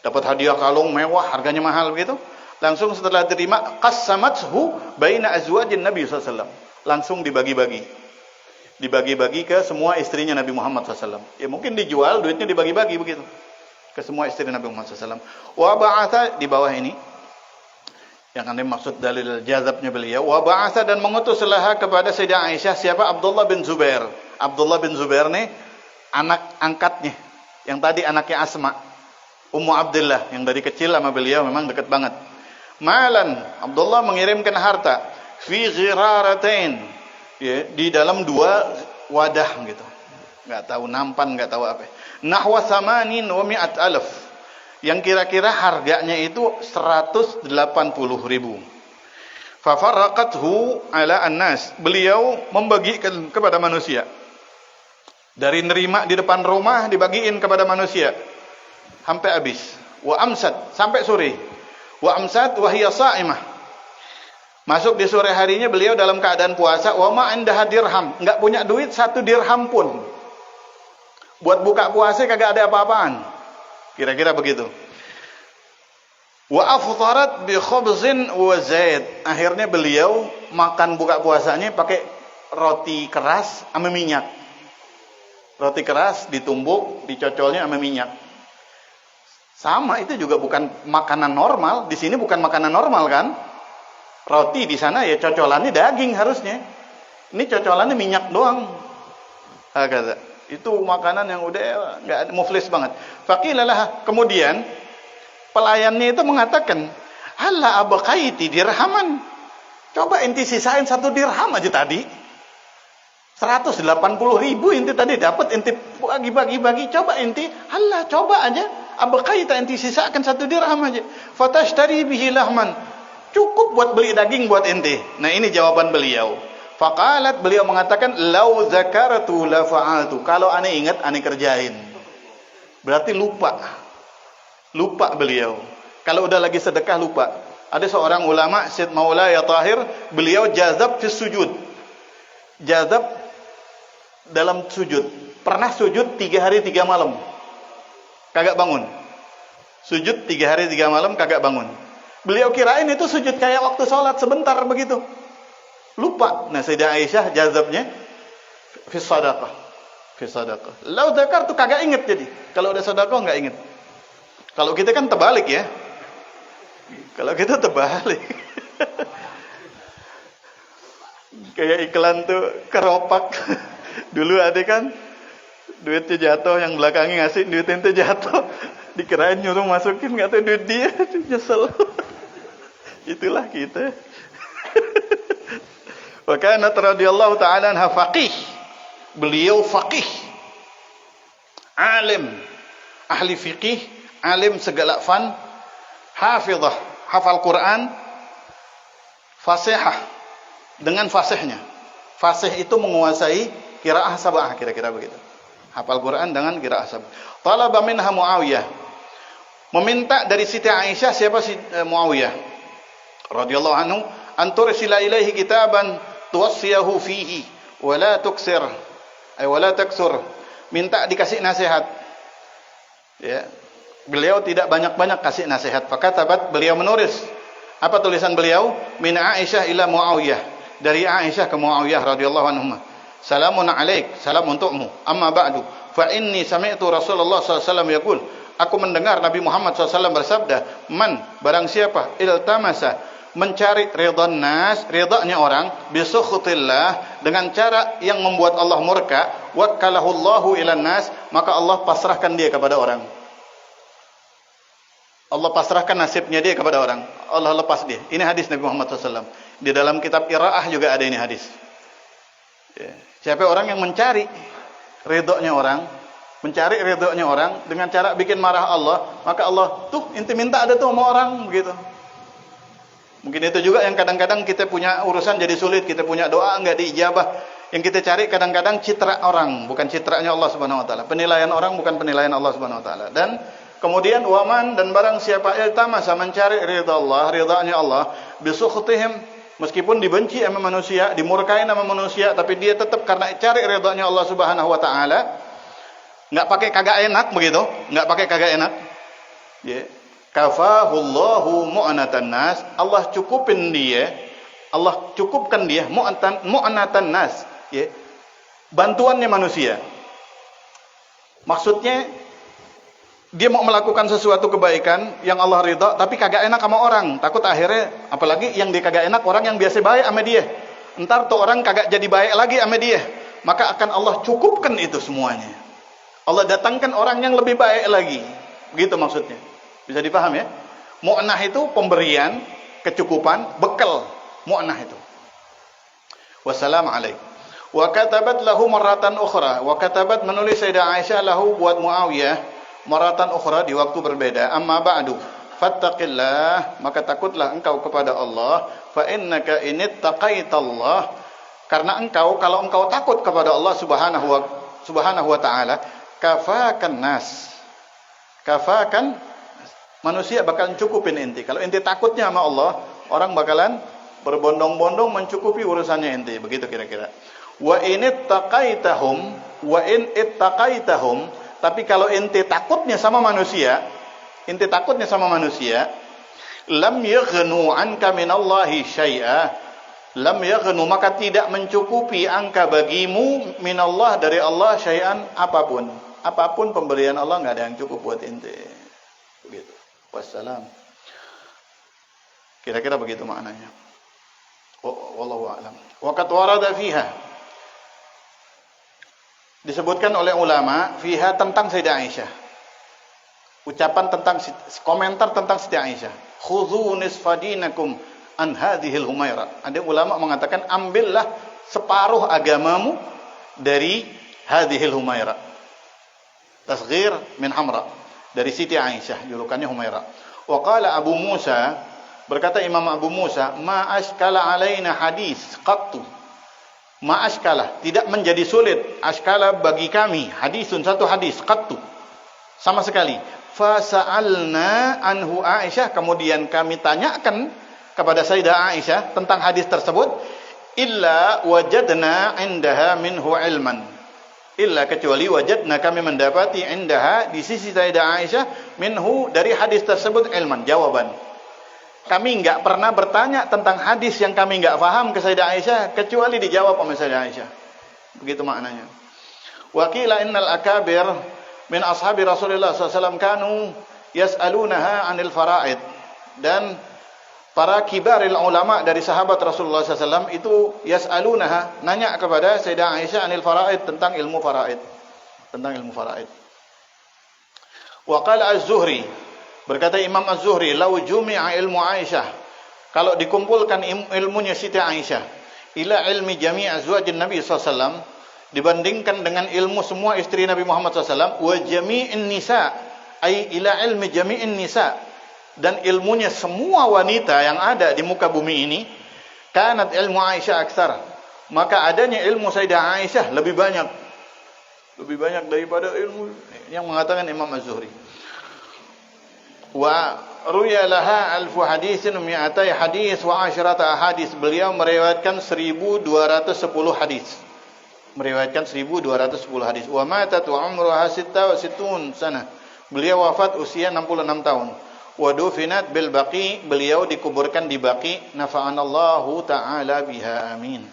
Dapat hadiah kalung mewah, harganya mahal begitu. Langsung setelah terima, qassamathu baina azwajin Nabi sallallahu alaihi wasallam. Langsung dibagi-bagi ke semua istrinya Nabi Muhammad SAW. Ya mungkin dijual, duitnya dibagi-bagi begitu ke semua istri Nabi Muhammad SAW. Wa ba'atha, di bawah ini yang aneh maksud dalil jazabnya beliau. Wa ba'atha, dan mengutus laha kepada Sayyidah Aisyah siapa? Abdullah bin Zubair. Abdullah bin Zubair nih anak angkatnya, yang tadi anaknya Asma, Ummu Abdullah, yang dari kecil sama beliau memang dekat banget. Malan, Abdullah mengirimkan harta fi ghiraratain, ya, di dalam 2 wadah gitu. Enggak tahu nampan, enggak tahu apa. Nahwa 80,000, yang kira-kira harganya itu 180,000. Fa farraqathu ala annas, beliau membagikan kepada manusia. Dari nerima di depan rumah dibagiin kepada manusia sampai habis. Wa amsat, sampai sore. Wa amsat wa hiya sha'imah. Masuk di sore harinya beliau dalam keadaan puasa. Wa ma indaha dirham, enggak punya duit 1 dirham pun. Buat buka puasa kagak ada apa-apaan. Kira-kira begitu. Wa aftarat bi khubzin wa zait. Akhirnya beliau makan buka puasanya pakai roti keras sama minyak. Roti keras ditumbuk, dicocolnya sama minyak. Sama, itu juga bukan makanan normal. Di sini bukan makanan normal kan? Roti di sana ya cocolannya daging harusnya. Ini cocolannya minyak doang. Kata. Itu makanan yang udah nggak muflis banget. Faqilalah, kemudian pelayannya itu mengatakan, "Halla abqaiti dirhaman." Coba inti sisain 1 dirham aja tadi. 180.000 inti tadi dapat, inti bagi-bagi. Coba inti, halla coba aja. Abqaita inti sisakan 1 dirham aja. Fatashtari bihi lahman. Cukup buat beli daging buat inti. Nah ini jawaban beliau. Faqalat, beliau mengatakan, "Lau zakartu la fa'altu." Kalau ane ingat, ane kerjain. Berarti lupa. Lupa beliau. Kalau udah lagi sedekah lupa. Ada seorang ulama, Syed Maulaya Tahir, beliau jazab fi sujud. Jazab dalam sujud. Pernah sujud 3 hari 3 malam. Kagak bangun. Sujud 3 hari 3 malam kagak bangun. Beliau kirain itu sujud kayak waktu sholat sebentar begitu. Lupa. Nah, Sayyidah Aisyah jazabnya fi sadaqah. Fi sadaqah. Lau zakar tuh kagak inget jadi. Kalau udah sedekah enggak inget. Kalau kita kan terbalik ya. Kalau kita terbalik. Kayak iklan tuh keropak. Dulu ada kan duitnya jatuh, yang belakangnya ngasih duitnya itu jatuh. Dikirain nyuruh masukin, enggak tahu duit dia. Nyesel. Itulah kita. Wa kanat radhiyallahu ta'ala anha faqih. Beliau faqih. Alim, ahli fiqih, alim segala fan, hafizah, hafal Quran, fasihah, dengan fasihnya. Fasih itu menguasai qiraah sab'ah, kira-kira begitu. Hafal Quran dengan qiraah sab'ah. Talaba minha Muawiyah. Meminta dari Siti Aisyah, siapa si Muawiyah radhiyallahu anhu, antursila ilaihi kitaban tuwassiyahu fihi wa la tuksir ay wa la taksur. Minta dikasih nasihat. Ya. Beliau tidak banyak-banyak kasih nasihat. Fakatabat, beliau menulis. Apa tulisan beliau? Min Aisyah ila Muawiyah. Dari Aisyah ke Muawiyah radhiyallahu anhu. Salamun alaik, salam untukmu. Amma ba'du, fa inni sami'tu Rasulullah sallallahu alaihi wasallam yaqul. Aku mendengar Nabi Muhammad SAW bersabda, "Man, barang siapa iltamasa, mencari ridhan nas, ridhanya orang, bisukhutillah, dengan cara yang membuat Allah murka, wakkalahullahu ilan nas, maka Allah pasrahkan dia kepada orang." Allah pasrahkan nasibnya dia kepada orang. Allah lepas dia. Ini hadis Nabi Muhammad SAW. Di dalam kitab Qiraah juga ada ini hadis. Ya. Siapa orang yang mencari ridhonya orang, mencari ridhonya orang dengan cara bikin marah Allah, maka Allah, tuh inti minta ada tuh sama orang begitu. Mungkin itu juga yang kadang-kadang kita punya urusan jadi sulit, kita punya doa enggak diijabah. Yang kita cari kadang-kadang citra orang, bukan citranya Allah Subhanahu wa taala. Penilaian orang bukan penilaian Allah Subhanahu wa taala. Dan kemudian waman, dan barang siapa iltamasa, mencari ridha Allah, ridhanya Allah, bisukhutihim, meskipun dibenci sama manusia, dimurkai sama manusia, tapi dia tetap karena cari ridhanya Allah Subhanahu wa taala, enggak pakai kagak enak begitu, enggak pakai kagak enak. Ya. Kafahullahu mu'anatan nas, Allah cukupin dia, Allah cukupkan dia mu'anatan nas, ya. Bantuannya manusia. Maksudnya dia mau melakukan sesuatu kebaikan yang Allah ridha, tapi kagak enak sama orang, takut akhirnya, apalagi yang dia kagak enak orang yang biasa baik sama dia, entar tuh orang kagak jadi baik lagi sama dia, maka akan Allah cukupkan itu semuanya. Allah datangkan orang yang lebih baik lagi, begitu maksudnya. Bisa dipaham ya? Mu'nah itu pemberian, kecukupan, bekal. Mu'nah itu. Wassalamualaikum. Wa katabat lahu marratan ukhra. Wa katabat, menulis Sayyidah Aisyah lahu buat Muawiyah marratan ukhra, di waktu berbeda. Amma ba'du, fattaqillah, maka takutlah engkau kepada Allah. Fa innaka inittaqaitallah, karena engkau, kalau engkau takut kepada Allah subhanahu wa ta'ala, kafakan nas, kafakan, manusia bakalan cukupin inti. Kalau inti takutnya sama Allah, orang bakalan berbondong-bondong mencukupi urusannya inti. Begitu kira-kira. Wa in ittaqaitahum, tapi kalau inti takutnya sama manusia, inti takutnya sama manusia, lam yaghnu anka minallahi syai'a, lam yaghnu, maka tidak mencukupi angka bagimu minallah, dari Allah, syai'an, apapun pemberian Allah enggak ada yang cukup buat inti. Begitu. Wassalam. Kira-kira begitu maknanya. Wallahu a'lam. Wa qad warada fiha, disebutkan oleh ulama fiha tentang Sayyidah Aisyah. Ucapan tentang komentar tentang Sayyidah Aisyah. Khudhu nisfa dinakum an hadhil Humaira. Ada ulama mengatakan ambillah separuh agamamu dari hadhil Humaira. Tasghir min Hamra, dari Siti Aisyah, julukannya Humaira. Wa qala Abu Musa, berkata Imam Abu Musa, ma ashkala alaina hadis qattu. Ma ashkala, tidak menjadi sulit, ashkala bagi kami, hadisun, satu hadis, qattu, sama sekali. Fa sa'alna anhu Aisyah, kemudian kami tanyakan kepada Sayyidah Aisyah tentang hadis tersebut, illa wajadna indaha minhu ilman. Illa, kecuali wajadna, kami mendapati indaha, di sisi Sayyidah Aisyah, minhu, dari hadis tersebut, ilman, jawaban. Kami enggak pernah bertanya tentang hadis yang kami enggak faham ke Sayyidah Aisyah, kecuali dijawab oleh Sayyidah Aisyah. Begitu maknanya. Wa qila innal akabir min ashabi Rasulullah SAW kanu yas'alunaha 'anil fara'id. Dan para kibaril ulama dari sahabat Rasulullah SAW itu yas'alunaha, nanya kepada Sayyidah Aisyah 'anil fara'id, tentang ilmu fara'id. Tentang ilmu fara'id. Wa qala Az-Zuhri, berkata Imam Az-Zuhri, lau jumi'a ilmu Aisyah, kalau dikumpulkan ilmunya Siti Aisyah, ila ilmi jami' azwajin Nabi SAW, dibandingkan dengan ilmu semua istri Nabi Muhammad SAW, wa jami'in nisa, ay ila ilmi jami'in nisa, dan ilmunya semua wanita yang ada di muka bumi ini, kanat ilmu Aisyah aksar, maka adanya ilmu Sayyidah Aisyah lebih banyak daripada ilmu yang mengatakan Imam Az-Zuhri. Wa ruya laha alfu hadisin mi'atai hadis wa asyrata hadis. Beliau meriwayatkan 1210 hadis. Meriwayatkan 1210 hadis. Wa matat wa umruha 66 sana. Beliau wafat usia 66 tahun. Wa dufinat bil Baqi, beliau dikuburkan di Baqi. Nafa'anallahu ta'ala biha, amin.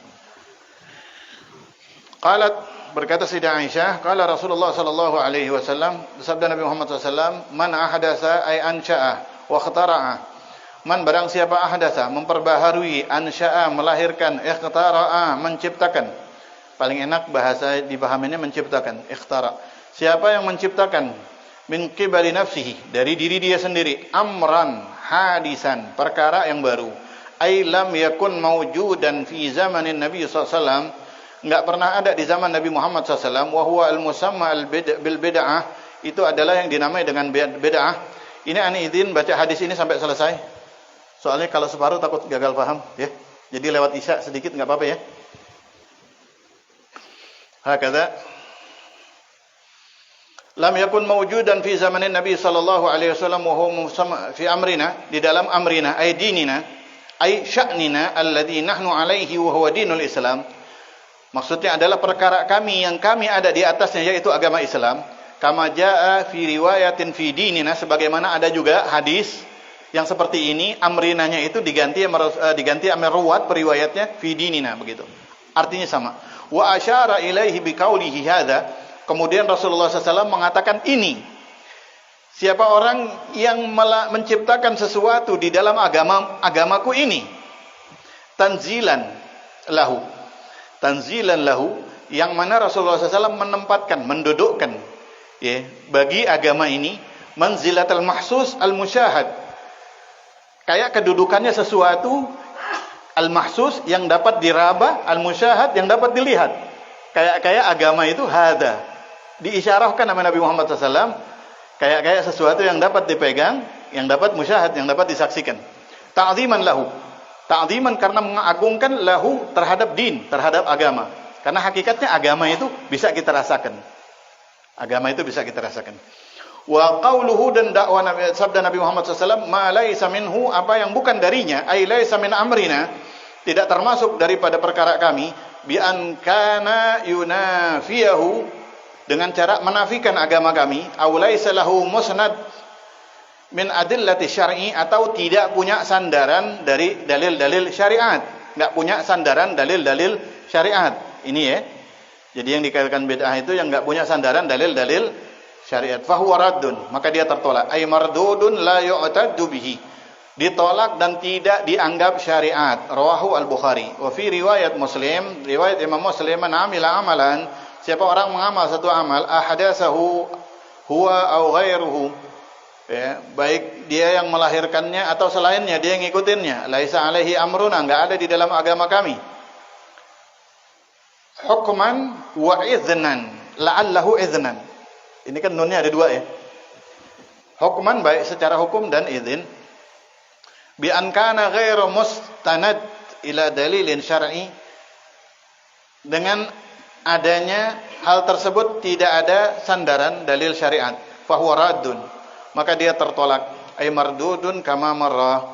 Qalat, berkata Sayyidah Aisyah, qala Rasulullah sallallahu alaihi wasallam, sabda Nabi Muhammad sallallahu, man ahdatsa ay ansha'a wa ikhtara'a. Man, barang siapa ahdatsa, memperbaharui, ansha'a, melahirkan, ikhtara'a, menciptakan. Paling enak bahasa dipahaminya menciptakan, ikhtara. Siapa yang menciptakan min qibali nafsihi, dari diri dia sendiri, amran hadisan, perkara yang baru, ay lam yakun mawjudan fi zamanin Nabi sallallahu alaihi wasallam, enggak pernah ada di zaman Nabi Muhammad SAW, wa huwa al-musamma bil bid'ah, itu adalah yang dinamai dengan bid'ah. Ini ani izin baca hadis ini sampai selesai. Soalnya kalau separuh takut gagal paham, ya. Jadi lewat isya sedikit enggak apa-apa, ya. Hakadha. Lam yakun mawjudan fi zamanin Nabi sallallahu alaihi wasallam wa huwa musamma fi amrina, di dalam amrina ay dinina, ay sya'nina alladhi nahnu alaihi wa huwa dinul Islam. Maksudnya adalah perkara kami yang kami ada di atasnya, yaitu agama Islam. Kama jaa fi riwayatin fi dinina, sebagaimana ada juga hadis yang seperti ini, amrinanya itu diganti sama ruwat periwayatnya fi dinina, begitu. Artinya sama. Wa asyara ilaihi biqaulihi hadza, kemudian Rasulullah SAW mengatakan ini. Siapa orang yang menciptakan sesuatu di dalam agamaku ini, tanzilan lahu, yang mana Rasulullah SAW menempatkan, mendudukkan, ya, bagi agama ini manzilatul mahsus al-musyahad, kayak kedudukannya sesuatu al-mahsus yang dapat diraba, al-musyahad yang dapat dilihat, kayak agama itu hada, diisyarahkan sama Nabi Muhammad SAW, kayak sesuatu yang dapat dipegang, yang dapat musyahad, yang dapat disaksikan. Ta'ziman lahu, ta'ziman karena mengagungkan, lahu terhadap din, terhadap agama. Karena hakikatnya agama itu bisa kita rasakan. Agama itu bisa kita rasakan. Wa qauluhu, dan dakwah sabda Nabi Muhammad SAW, ma laisa minhu, apa yang bukan darinya, ay laisa min amrina, tidak termasuk daripada perkara kami, bi an kana yunafiyahu, dengan cara menafikan agama kami, aw laisa lahu musnad min adillati syar'i, atau tidak punya sandaran dari dalil-dalil syariat, enggak punya sandaran dalil-dalil syariat. Ini, ya. Jadi yang dikatakan bid'ah itu yang enggak punya sandaran dalil-dalil syariat. Fa huwa raddun, maka dia tertolak. Ay mardudun la yu'taddu bihi, ditolak dan tidak dianggap syariat. Rawahu al-Bukhari. Wa fi riwayat Muslim, riwayat Imam Muslim, man amila amalan, siapa orang mengamal satu amal, ahdatsahu huwa au ghairuhu, ya, baik dia yang melahirkannya atau selainnya, dia yang ngikutinnya, laisa alaihi amruna, enggak ada di dalam agama kami. Hukman wa idznan, la'allahu idznan. Ini kan nunnya ada dua ya. Hukman baik secara hukum dan izin. Bi an kana ghairu mustanad ila dalilin syar'i, dengan adanya hal tersebut tidak ada sandaran dalil syariat, fahuwa raddun, maka dia tertolak, ay mardudun kama marra,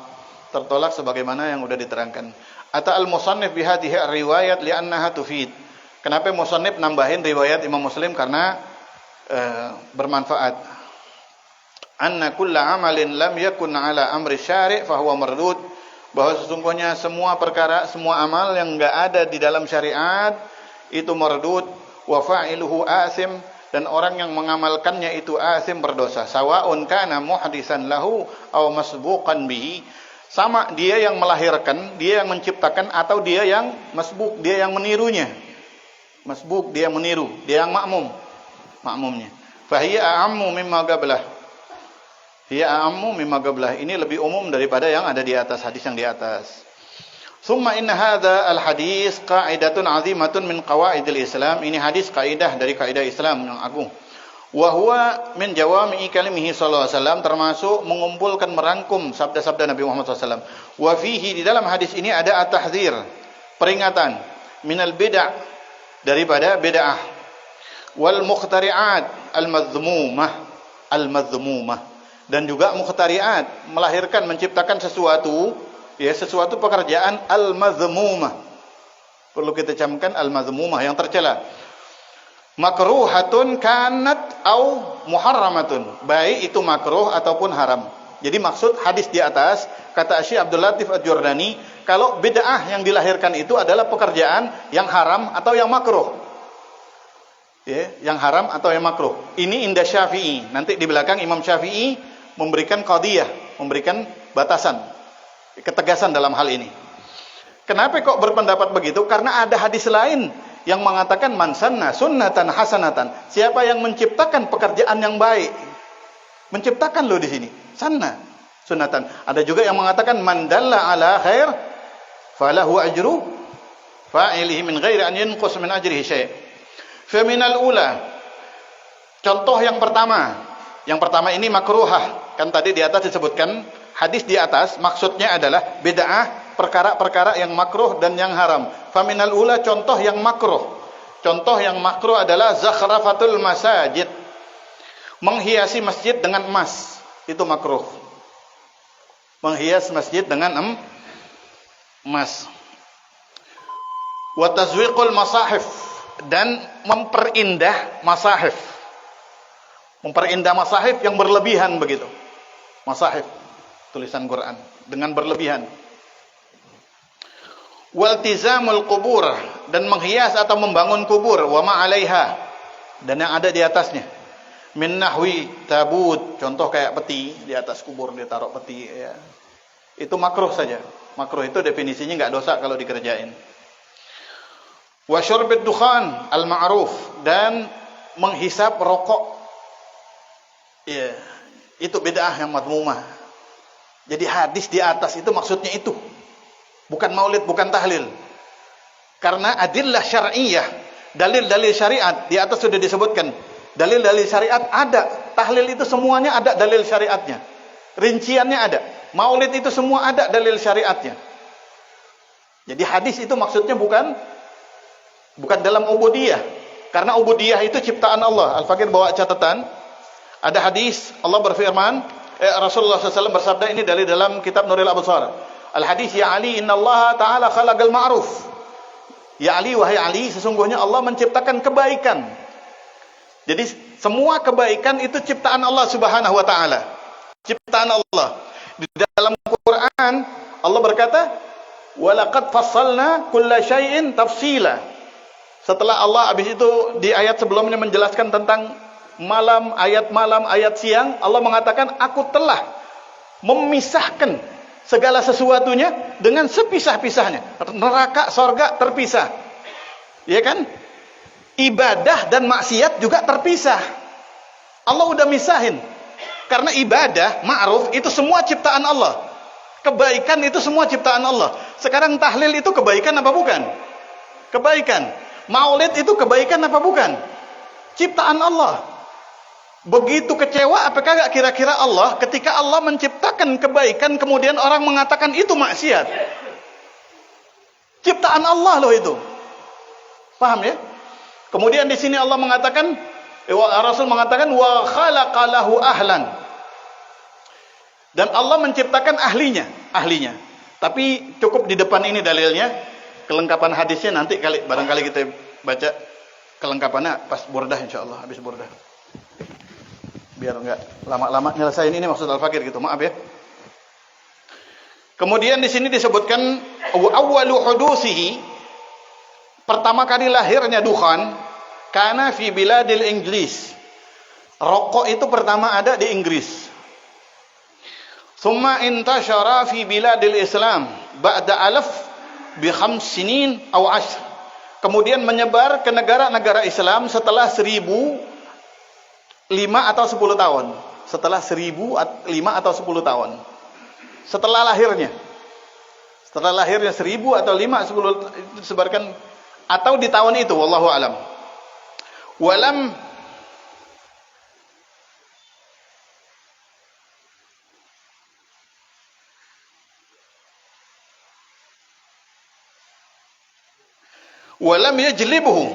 tertolak sebagaimana yang sudah diterangkan. Ata al-musannif bi hadhihi riwayat li'annaha tufid. Kenapa musannif nambahin riwayat Imam Muslim? Karena bermanfaat. Anna kulla amalin lam yakun ala amri syari' fahuwa mardud, bahwa sesungguhnya semua perkara, semua amal yang enggak ada di dalam syariat itu mardud, wa fa'iluhu asim, dan orang yang mengamalkannya itu asim, berdosa. Sawa'un kana muhdisan lahu aw masbuqan bihi, sama dia yang melahirkan, dia yang menciptakan, atau dia yang masbuk, dia yang menirunya. Masbuk, dia yang meniru, dia yang makmumnya. Fahiya a'ammu mimma qablah, hiya a'ammu mimma qablah, ini lebih umum daripada yang ada di atas, hadis yang di atas. Summa inna hadza al-hadis qa'idatun 'azimatun min qawaidil Islam, ini hadis kaidah dari kaidah Islam yang agung. Wa huwa min jawami'i kalimihi sallallahu alaihi wasallam, termasuk mengumpulkan, merangkum sabda-sabda Nabi Muhammad SAW. Wa fihi, di dalam hadis ini ada at-tahdzir, peringatan, minal bid'ah, daripada bid'ah, wal mukhtari'at al-madhmumah, dan juga mukhtari'at, melahirkan, menciptakan sesuatu, ya, sesuatu pekerjaan al-madhmumah, perlu kita camkan al-madhmumah, yang tercela. Makruhatun kanat au muharramatun, baik itu makruh ataupun haram. Jadi maksud hadis di atas, kata Syekh Abdul Latif Ad-Jurdani, kalau bid'ah yang dilahirkan itu adalah pekerjaan yang haram atau yang makruh, ya, yang haram atau yang makruh. Ini indah Syafi'i. Nanti di belakang Imam Syafi'i memberikan qadiyah, memberikan batasan, ketegasan dalam hal ini. Kenapa kok berpendapat begitu? Karena ada hadis lain yang mengatakan man sanna sunnatan hasanatan, siapa yang menciptakan pekerjaan yang baik, menciptakan loh di sini, sanna sunnatan. Ada juga yang mengatakan man dalla ala khair falahu ajru fa'ilihi min ghairi an yanqus min ajrihi syai'. Fa minal ula, contoh yang pertama ini makruhah, kan tadi di atas disebutkan, hadis di atas maksudnya adalah bid'ah, perkara-perkara yang makruh dan yang haram. Faminal ula, contoh yang makruh. Contoh yang makruh adalah zakhrafatul masajid, menghiasi masjid dengan emas, itu makruh. Menghias masjid dengan emas. Wa tazwiqul masahif, dan memperindah masahif. Memperindah masahif yang berlebihan begitu. Masahif, tulisan Quran dengan berlebihan. Waltizamul qubur, dan menghias atau membangun kubur, wa ma 'alaiha, dan yang ada di atasnya. Min nahwi tabut, contoh kayak peti, di atas kubur ditaruh peti, ya. Itu makruh saja. Makruh itu definisinya enggak dosa kalau dikerjain. Wa syurbid dukhan al-ma'ruf, dan menghisap rokok. Ya, itu bid'ah yang madmumah. Jadi hadis di atas itu maksudnya itu. Bukan maulid, bukan tahlil. Karena adillah syar'iyyah, dalil-dalil syariat di atas sudah disebutkan. Dalil-dalil syariat ada. Tahlil itu semuanya ada dalil syariatnya. Rinciannya ada. Maulid itu semua ada dalil syariatnya. Jadi hadis itu maksudnya bukan dalam ubudiyah. Karena ubudiyah itu ciptaan Allah. Al-Fakir bawa catatan. Ada hadis Allah berfirman, Rasulullah SAW bersabda, ini dari dalam kitab Nuril Absar. Al-hadis, ya Ali, inna Allah ta'ala khalaqal ma'ruf. Ya Ali, wahai Ali, sesungguhnya Allah menciptakan kebaikan. Jadi semua kebaikan itu ciptaan Allah Subhanahu wa ta'ala. Ciptaan Allah. Di dalam Quran Allah berkata, walaqad fassalna kulla syai'in tafsila. Setelah Allah habis itu di ayat sebelumnya menjelaskan tentang malam, ayat siang, Allah mengatakan, aku telah memisahkan Segala sesuatunya dengan sepisah-pisahnya. Neraka, sorga terpisah. Ya kan? Ibadah dan maksiat juga terpisah. Allah udah misahin. Karena ibadah, ma'ruf, itu semua ciptaan Allah. Kebaikan itu semua ciptaan Allah. Sekarang tahlil itu kebaikan apa bukan? Kebaikan. Maulid itu kebaikan apa bukan? Ciptaan Allah. Begitu kecewa apakah gak kira-kira Allah ketika Allah menciptakan kebaikan kemudian orang mengatakan itu maksiat? Ciptaan Allah loh itu. Paham ya? Kemudian di sini Allah mengatakan, Rasul mengatakan wa khalaqalahu ahlan. Dan Allah menciptakan ahlinya. Tapi cukup di depan ini dalilnya. Kelengkapan hadisnya nanti barangkali kita baca kelengkapannya pas burdah insyaallah, habis burdah. Biar enggak lama-lama nyelesain ini maksud Al-Fakir gitu. Maaf ya. Kemudian di sini disebutkan awwalu hudusihi, pertama kali lahirnya dukhan karena fi biladil Inggris. Rokok itu pertama ada di Inggris. Summa intashara fi biladil Islam ba'da alaf bi khams sinin aw 10. Kemudian menyebar ke negara-negara Islam setelah 1005 atau 10 tahun. Setelah 1005 atau 10 tahun. Setelah lahirnya 1000 atau 5 10 disebarkan atau di tahun itu wallahu alam. Walam yajlibuhu,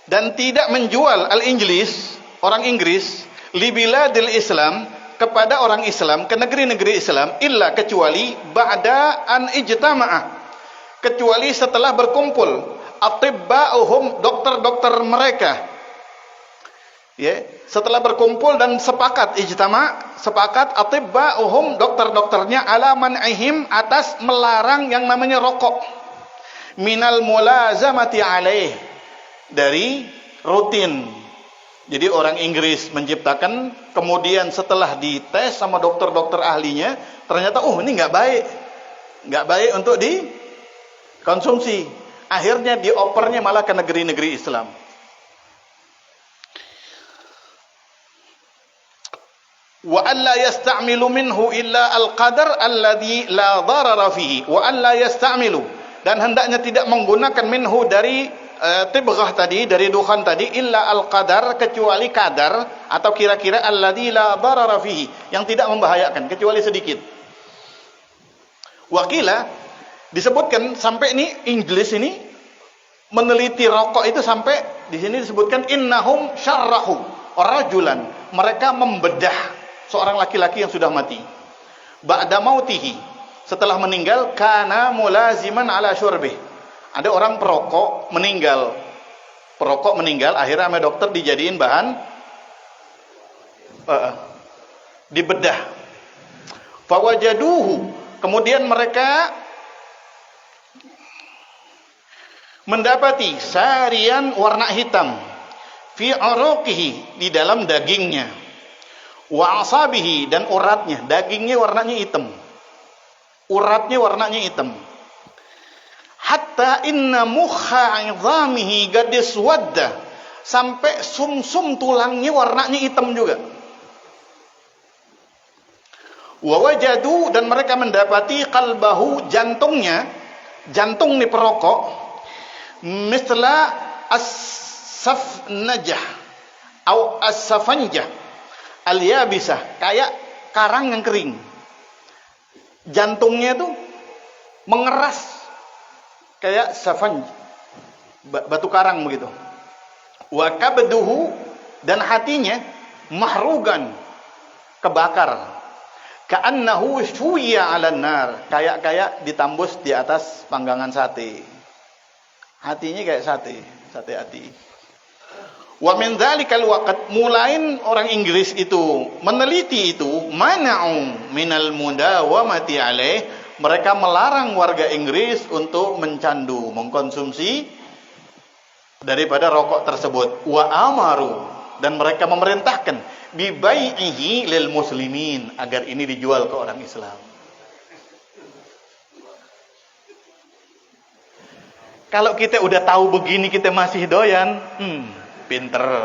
dan tidak menjual al-Inggris, orang Inggris, li biladil Islam, kepada orang Islam, ke negeri-negeri Islam, illa kecuali ba'da an ijtama'ah, kecuali setelah berkumpul atibba'uhum, dokter-dokter mereka, ya, setelah berkumpul dan sepakat sepakat atibba'uhum, dokter-dokternya, ala man'ihim, atas melarang yang namanya rokok, minal mulazamati alaih, dari rutin. Jadi orang Inggris menciptakan, kemudian setelah dites sama dokter-dokter ahlinya, ternyata ini nggak baik untuk dikonsumsi. Akhirnya diopernya malah ke negeri-negeri Islam. Wa alla yasta'milu minhu illa al-qadar alladhi la darara fihi wa alla yasta'milu, dan hendaknya tidak menggunakan minhu dari tibghah tadi, dari dukhan tadi, illa al-qadar, kecuali kadar atau kira-kira alladzi la darara fihi, yang tidak membahayakan kecuali sedikit. Wakila disebutkan sampai ini Inggris ini meneliti rokok itu sampai di sini disebutkan innahum syarrahu rajulan, mereka membedah seorang laki-laki yang sudah mati. Ba'da mautihi, setelah meninggal, kana mulaziman ala syurbih. Ada orang perokok meninggal, akhirnya sama dokter dijadiin bahan dibedah. Fawajaduhu, kemudian mereka mendapati sarian warna hitam fi uruqihi, di dalam dagingnya, wa asabihi, dan uratnya, dagingnya warnanya hitam, uratnya warnanya hitam. Hatta inna mukha 'idhamihi gadis wadda, sampai sumsum tulangnya warnanya hitam juga. Wa wajadu, dan mereka mendapati qalbahu, jantungnya, jantung nih perokok, misla as-safnajah atau as-safanjah al-yabisah, kayak karang yang kering. Jantungnya itu mengeras kayak safanj, batu karang begitu. Wa kabduhu, dan hatinya mahrugan, kebakar. Ka'annahu syuya 'alan nar, kayak ditambus di atas panggangan sate. Hatinya kayak sate hati. Wa min dzalikal waqt, mulain orang Inggris itu meneliti itu, mana'u minal mudawamati alaih, mereka melarang warga Inggris untuk mencandu, mengkonsumsi daripada rokok tersebut. Wa amaru, dan mereka memerintahkan bi bai'ihi lil muslimin, agar ini dijual ke orang Islam. Kalau kita udah tahu begini kita masih doyan, pinter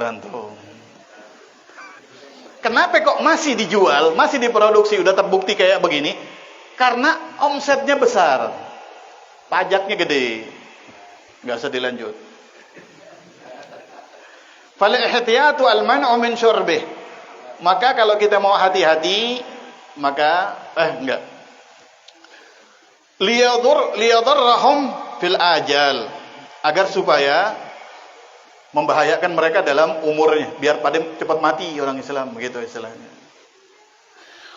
antum. Kenapa kok masih dijual, masih diproduksi, udah terbukti kayak begini? Karena omsetnya besar, pajaknya gede, nggak usah dilanjut. Fal ihtiyatu al man'u min syurbih. Maka kalau kita mau hati-hati, maka enggak. Liyadarrahum fil ajal, agar supaya membahayakan mereka dalam umurnya, biar pada cepat mati orang Islam, begitu istilahnya.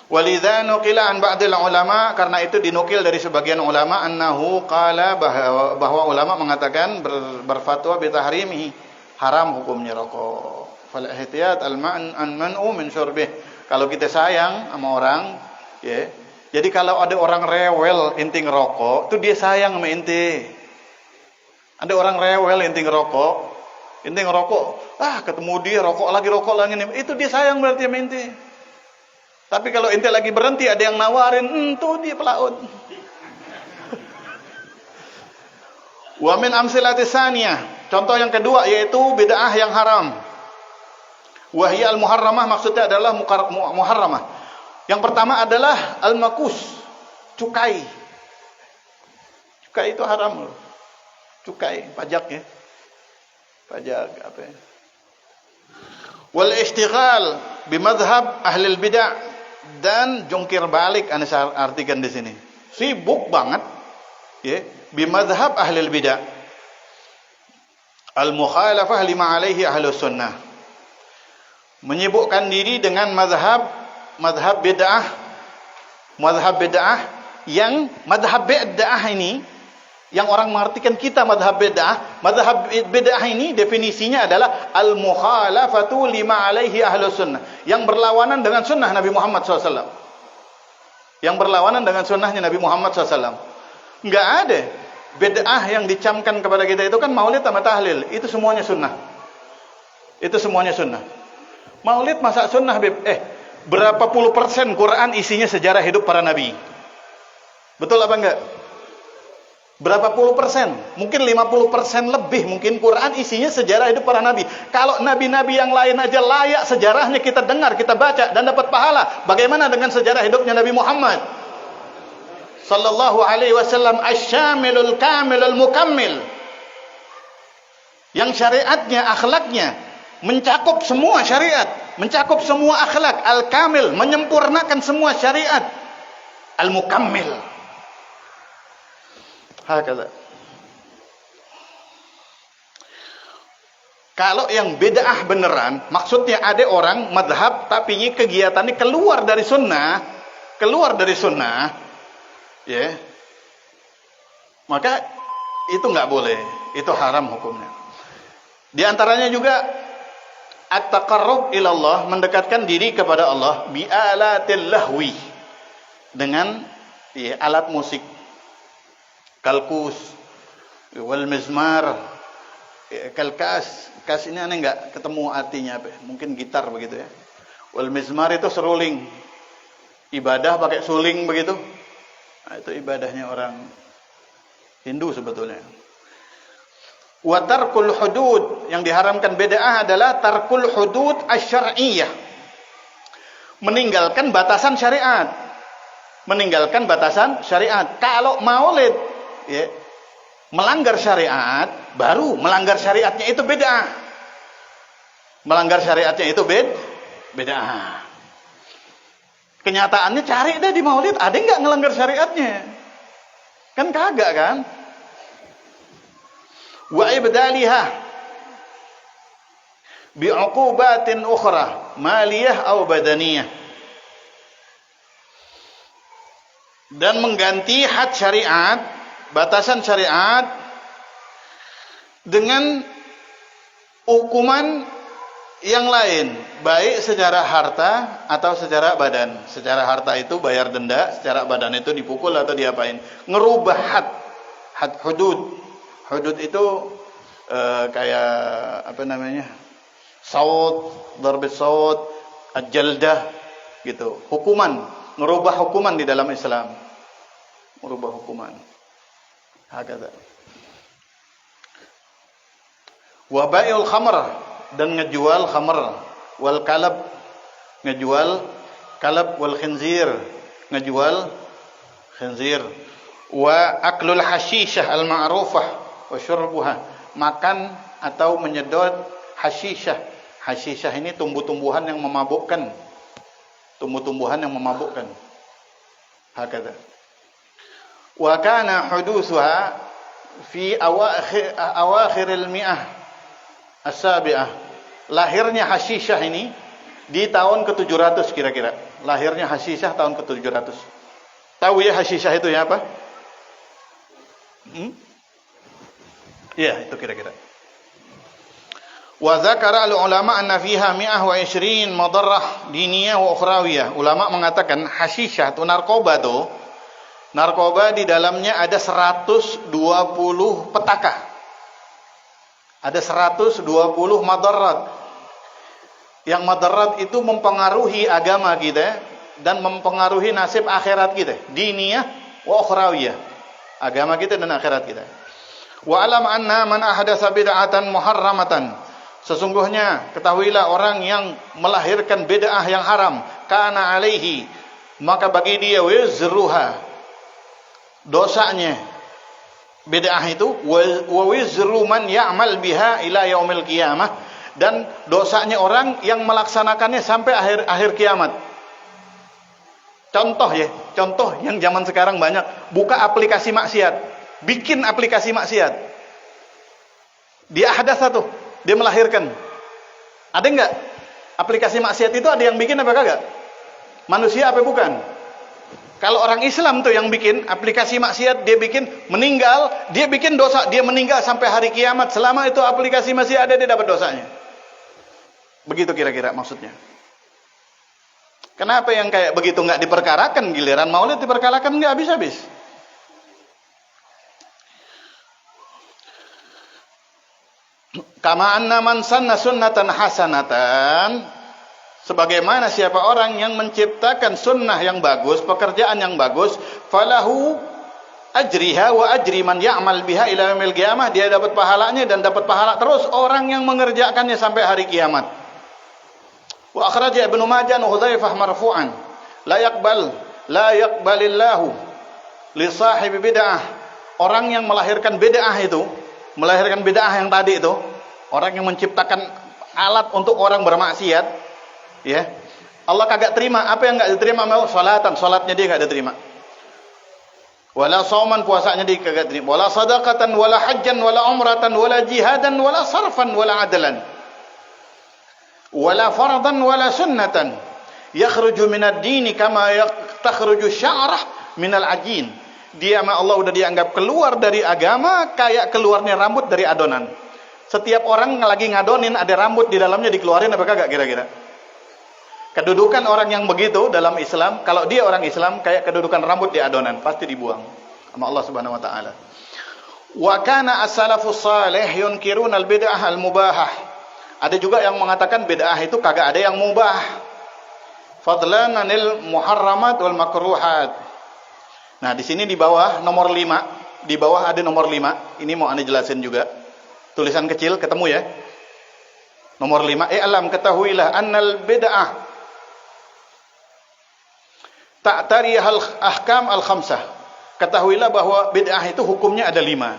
Walidza nuqila an ba'dil ulama, karena itu dinukil dari sebagian ulama, annahu qala, bahwa ulama mengatakan berfatwa bi tahrimihi, haram hukumnya rokok. Fal ihtiyat al man'u min syurbih. Kalau kita sayang sama orang, ya. Jadi kalau ada orang rewel inti ngerokok, itu dia sayang sama inti. Ada orang rewel inti ngerokok, inti ngerokok, ketemu dia rokok lagi itu dia sayang berarti sama inti. Tapi kalau inti lagi berhenti ada yang nawarin, tuh dia pelaut. Wa min amsilatis saniyah, contoh yang kedua yaitu bid'ah yang haram. Wa hiya al-muharramah, maksudnya adalah muharramah. Yang pertama adalah al-makus, cukai. Cukai itu haram loh. Cukai, pajak ya. Pajak apa ya? Wal ishtighal bimadhhab ahli bidah, dan jungkir balik, Anda artikan di sini. Sibuk banget ya, bimadhhab ahli bidah. Al-mukhalafah lima alaihi ahlus sunnah. Menyibukkan diri dengan madhab bid'ah, yang madhab bid'ah ini, yang orang mengartikan kita madhab bid'ah ini definisinya adalah al-mukhalafatu lima alaihi ahlus sunnah, yang berlawanan dengan sunnah Nabi Muhammad SAW. Yang berlawanan dengan sunnahnya Nabi Muhammad SAW. Enggak ada bid'ah yang dicamkan kepada kita itu kan maulid sama tahlil, itu semuanya sunnah. Itu semuanya sunnah. Maulid masa sunnah, berapa puluh persen Quran isinya sejarah hidup para nabi? Betul apa enggak? Berapa puluh persen? Mungkin 50% lebih mungkin Quran isinya sejarah hidup para nabi. Kalau nabi-nabi yang lain aja layak sejarahnya kita dengar, kita baca dan dapat pahala, bagaimana dengan sejarah hidupnya Nabi Muhammad sallallahu alaihi wasallam, asy-syamilul kamilul mukammil, yang syariatnya, akhlaknya mencakup semua syariat, mencakup semua akhlak, al-kamil, menyempurnakan semua syariat, al-mukammil. Hakala. Kalau yang bid'ah beneran, maksudnya ada orang madhab tapi kegiatannya keluar dari sunnah, ya, maka itu nggak boleh, itu haram hukumnya. Di antaranya juga at-taqarrub ilallah, mendekatkan diri kepada Allah bi alatil lahwi, dengan alat musik, kalkus, wal mizmar, kalkas. Kas ini aneh nggak ketemu artinya apa? Mungkin gitar begitu ya. Wal mizmar itu seruling, ibadah pakai suling begitu. Nah, itu ibadahnya orang Hindu sebetulnya. Wa tarkul hudud, yang diharamkan bid'ah adalah tarkul hudud asy-syar'iyyah, meninggalkan batasan syariat. Meninggalkan batasan syariat. Kalau maulid ya, melanggar syariat, baru melanggar syariatnya itu bid'ah. Melanggar syariatnya itu bid'ah. Kenyataannya cari deh di maulid, ada nggak ngelanggar syariatnya? Kan kagak kan? Wa ibdaliha bi'uqubatin ukhra maliyah atau badaniyah, dan mengganti had syariat, batasan syariat, dengan hukuman yang lain, baik secara harta atau secara badan. Secara harta itu bayar denda, secara badan itu dipukul atau diapain. Ngerubah had hudud. Hudud itu kayak apa namanya? Saut, darbis saut, al-jaldah gitu. Hukuman, ngerubah hukuman di dalam Islam. Merubah hukuman. Hakadha. Wa bai'ul khamr, dan ngejual khamr, wal kalab, ngejual kalab, wal khinzir, ngejual khinzir, wa aklul hashishah al ma'rufah wa syurbuha, makan atau menyedot hashishah. Hashishah ini tumbuh-tumbuhan yang memabukkan. Tumbuh-tumbuhan yang memabukkan. Hakadha. Wa kana hudusuha fi awakhiril mi'ah as-sabi'ah. Lahirnya hashishah ini di tahun ke-700 kira-kira. Lahirnya hashishah tahun ke-700. Tahu ya hashishah itu ya apa? Ya, itu kira-kira. Wa dzakara al-ulama anna fiha 120 madarrah diniyah wa ukhrawiyah. Ulama mengatakan hashishah itu narkoba tuh. Narkoba di dalamnya ada 120 petaka. Ada 120 madarat. Yang madarat itu mempengaruhi agama kita dan mempengaruhi nasib akhirat kita. Diniyah wa ukhrawiyah. Agama kita dan akhirat kita. Wa alam anna man ahdatsa bid'atan muharramatan. Sesungguhnya ketahuilah orang yang melahirkan bid'ah yang haram, kana alaihi, maka bagi dia wizruha, dosanya bid'ah itu, wa wizru man ya'mal biha ila yaumil qiyamah, dan dosanya orang yang melaksanakannya sampai akhir kiamat. Contoh ya, contoh yang zaman sekarang banyak, buka aplikasi maksiat, bikin aplikasi maksiat. Dia ahdatsa tuh, dia melahirkan. Ada enggak? Aplikasi maksiat itu ada yang bikin apa kagak? Manusia apa bukan? Kalau orang Islam tuh yang bikin aplikasi maksiat, dia bikin meninggal, dia bikin dosa, dia meninggal sampai hari kiamat. Selama itu aplikasi masih ada, dia dapat dosanya. Begitu kira-kira maksudnya. Kenapa yang kayak begitu nggak diperkarakan, giliran maulid diperkarakan nggak habis-habis? Kama anna man sanna sunnatan hasanatan, sebagaimana siapa orang yang menciptakan sunnah yang bagus, pekerjaan yang bagus, falahu ajriha wa ajri man ya'mal biha ila yaumil qiyamah, dia dapat pahalanya dan dapat pahala terus orang yang mengerjakannya sampai hari kiamat. Wa akhraja Ibnu Majah wa Hudzaifah marfu'an, la yaqbalillahu li sahibi bid'ah, orang yang melahirkan bid'ah itu, melahirkan bid'ah yang tadi itu, orang yang menciptakan alat untuk orang bermaksiat, ya, Allah kagak terima. Apa yang enggak diterima? Mau salatan, salatnya dia enggak diterima. Wala sauman, puasanya dia kagak terima. Wala sadaqatan, wala hajjan, wala umratan, wala jihadan, wala sarfan, wala adlan. Wala fardan, wala sunnatan. Yakhruju minad dini kama takhruju sya'rah minal ajin. Dia sama Allah udah dianggap keluar dari agama kayak keluarnya rambut dari adonan. Setiap orang lagi ngadonin ada rambut di dalamnya, dikeluarin apa kagak kira-kira? Kedudukan orang yang begitu dalam Islam, kalau dia orang Islam, kayak kedudukan rambut di adonan, pasti dibuang sama Allah Subhanahu wa taala. Wa kana as-salafus salih yunkiruna al-bid'ah al-mubahah. Ada juga yang mengatakan bid'ah itu kagak ada yang mubah. Fadlan anil muharramat wal makruhat. Nah, di sini di bawah nomor 5, di bawah ada nomor 5. Ini mau ane jelasin juga. Tulisan kecil ketemu ya. Nomor 5, alam ketahuilah annal bid'ah ta'tarihal ahkam al-khamsah. Ketahuilah bahwa bid'ah itu hukumnya ada 5.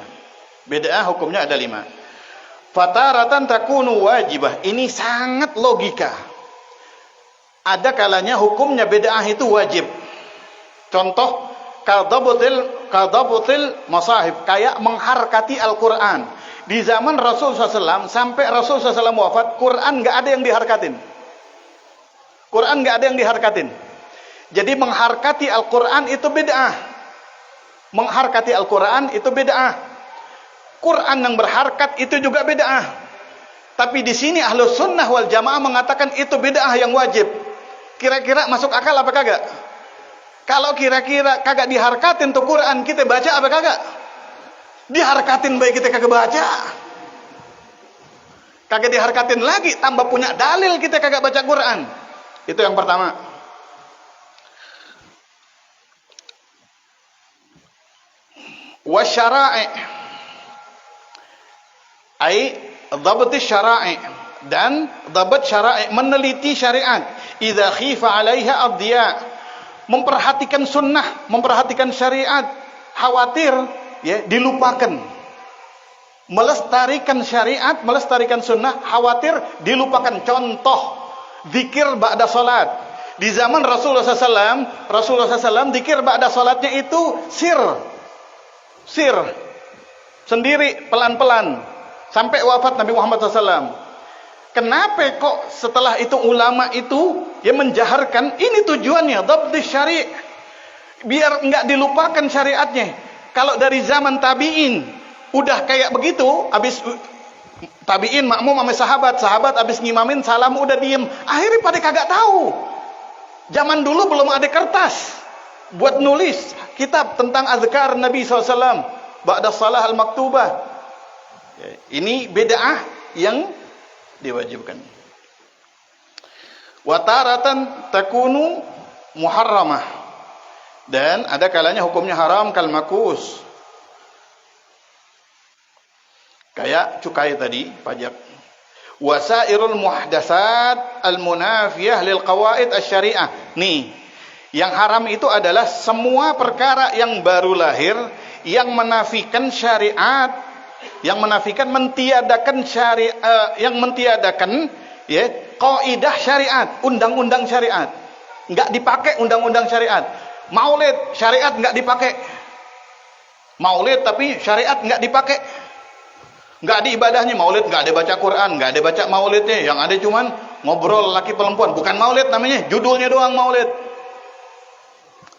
Bid'ah hukumnya ada 5. Fataratan takunu wajibah. Ini sangat logika. Ada kalanya hukumnya bid'ah itu wajib. Contoh, kadabutil masahib, kayak mengharkati Al-Quran. Di zaman Rasul SAW sampai Rasul SAW wafat, Quran nggak ada yang diharkatin. Quran nggak ada yang diharkatin. Jadi mengharkati Al-Quran itu bid'ah. Mengharkati Al-Quran itu bid'ah. Quran yang berharkat itu juga bid'ah. Tapi di sini Ahlus Sunnah wal Jamaah mengatakan itu bid'ah yang wajib. Kira-kira masuk akal apa kagak? Kalau kira-kira kagak diharkatin tuh Quran, kita baca apa kagak? Diharkatin baik kita kagak baca. Kagak diharkatin lagi, tambah punya dalil kita kagak baca Quran. Itu yang pertama. wa syara'i' ai dhabt syara'i' dan dhabt syara'i' meneliti syariat. Idza khifa 'alaiha ad-diya' memperhatikan sunnah, memperhatikan syariat, khawatir ya dilupakan. Melestarikan syariat, melestarikan sunnah, khawatir dilupakan. Contoh zikir ba'da salat. Di zaman Rasulullah SAW zikir ba'da salatnya itu sir sendiri, pelan-pelan sampai wafat Nabi Muhammad SAW. Kenapa kok setelah itu ulama itu ya menjaharkan? Ini tujuannya dhabti syari', biar enggak dilupakan syariatnya. Kalau dari zaman tabi'in udah kayak begitu, habis tabi'in makmum sama sahabat habis ngimamin salam udah diem, akhirnya pada kagak tahu. Zaman dulu belum ada kertas buat nulis kitab tentang azkar Nabi SAW ba'da salah al-maktubah. Ini bid'ah yang diwajibkan. Wa taratan takunu muharramah, dan ada kalanya hukumnya haram kal makus, kayak cukai tadi, pajak. Wasairul muhdatsat al munafiyah lil qawaid asy-syari'ah. Nih, yang haram itu adalah semua perkara yang baru lahir yang menafikan syariat, yang menafikan, mentiadakan syariat, yang mentiadakan ya kaidah syariat, undang-undang syariat. Enggak dipakai undang-undang syariat. Maulid syariat enggak dipakai. Maulid tapi syariat enggak dipakai. Enggak ada ibadahnya maulid, enggak ada baca Quran, enggak ada baca maulidnya, yang ada cuman ngobrol laki perempuan, bukan maulid namanya, judulnya doang maulid.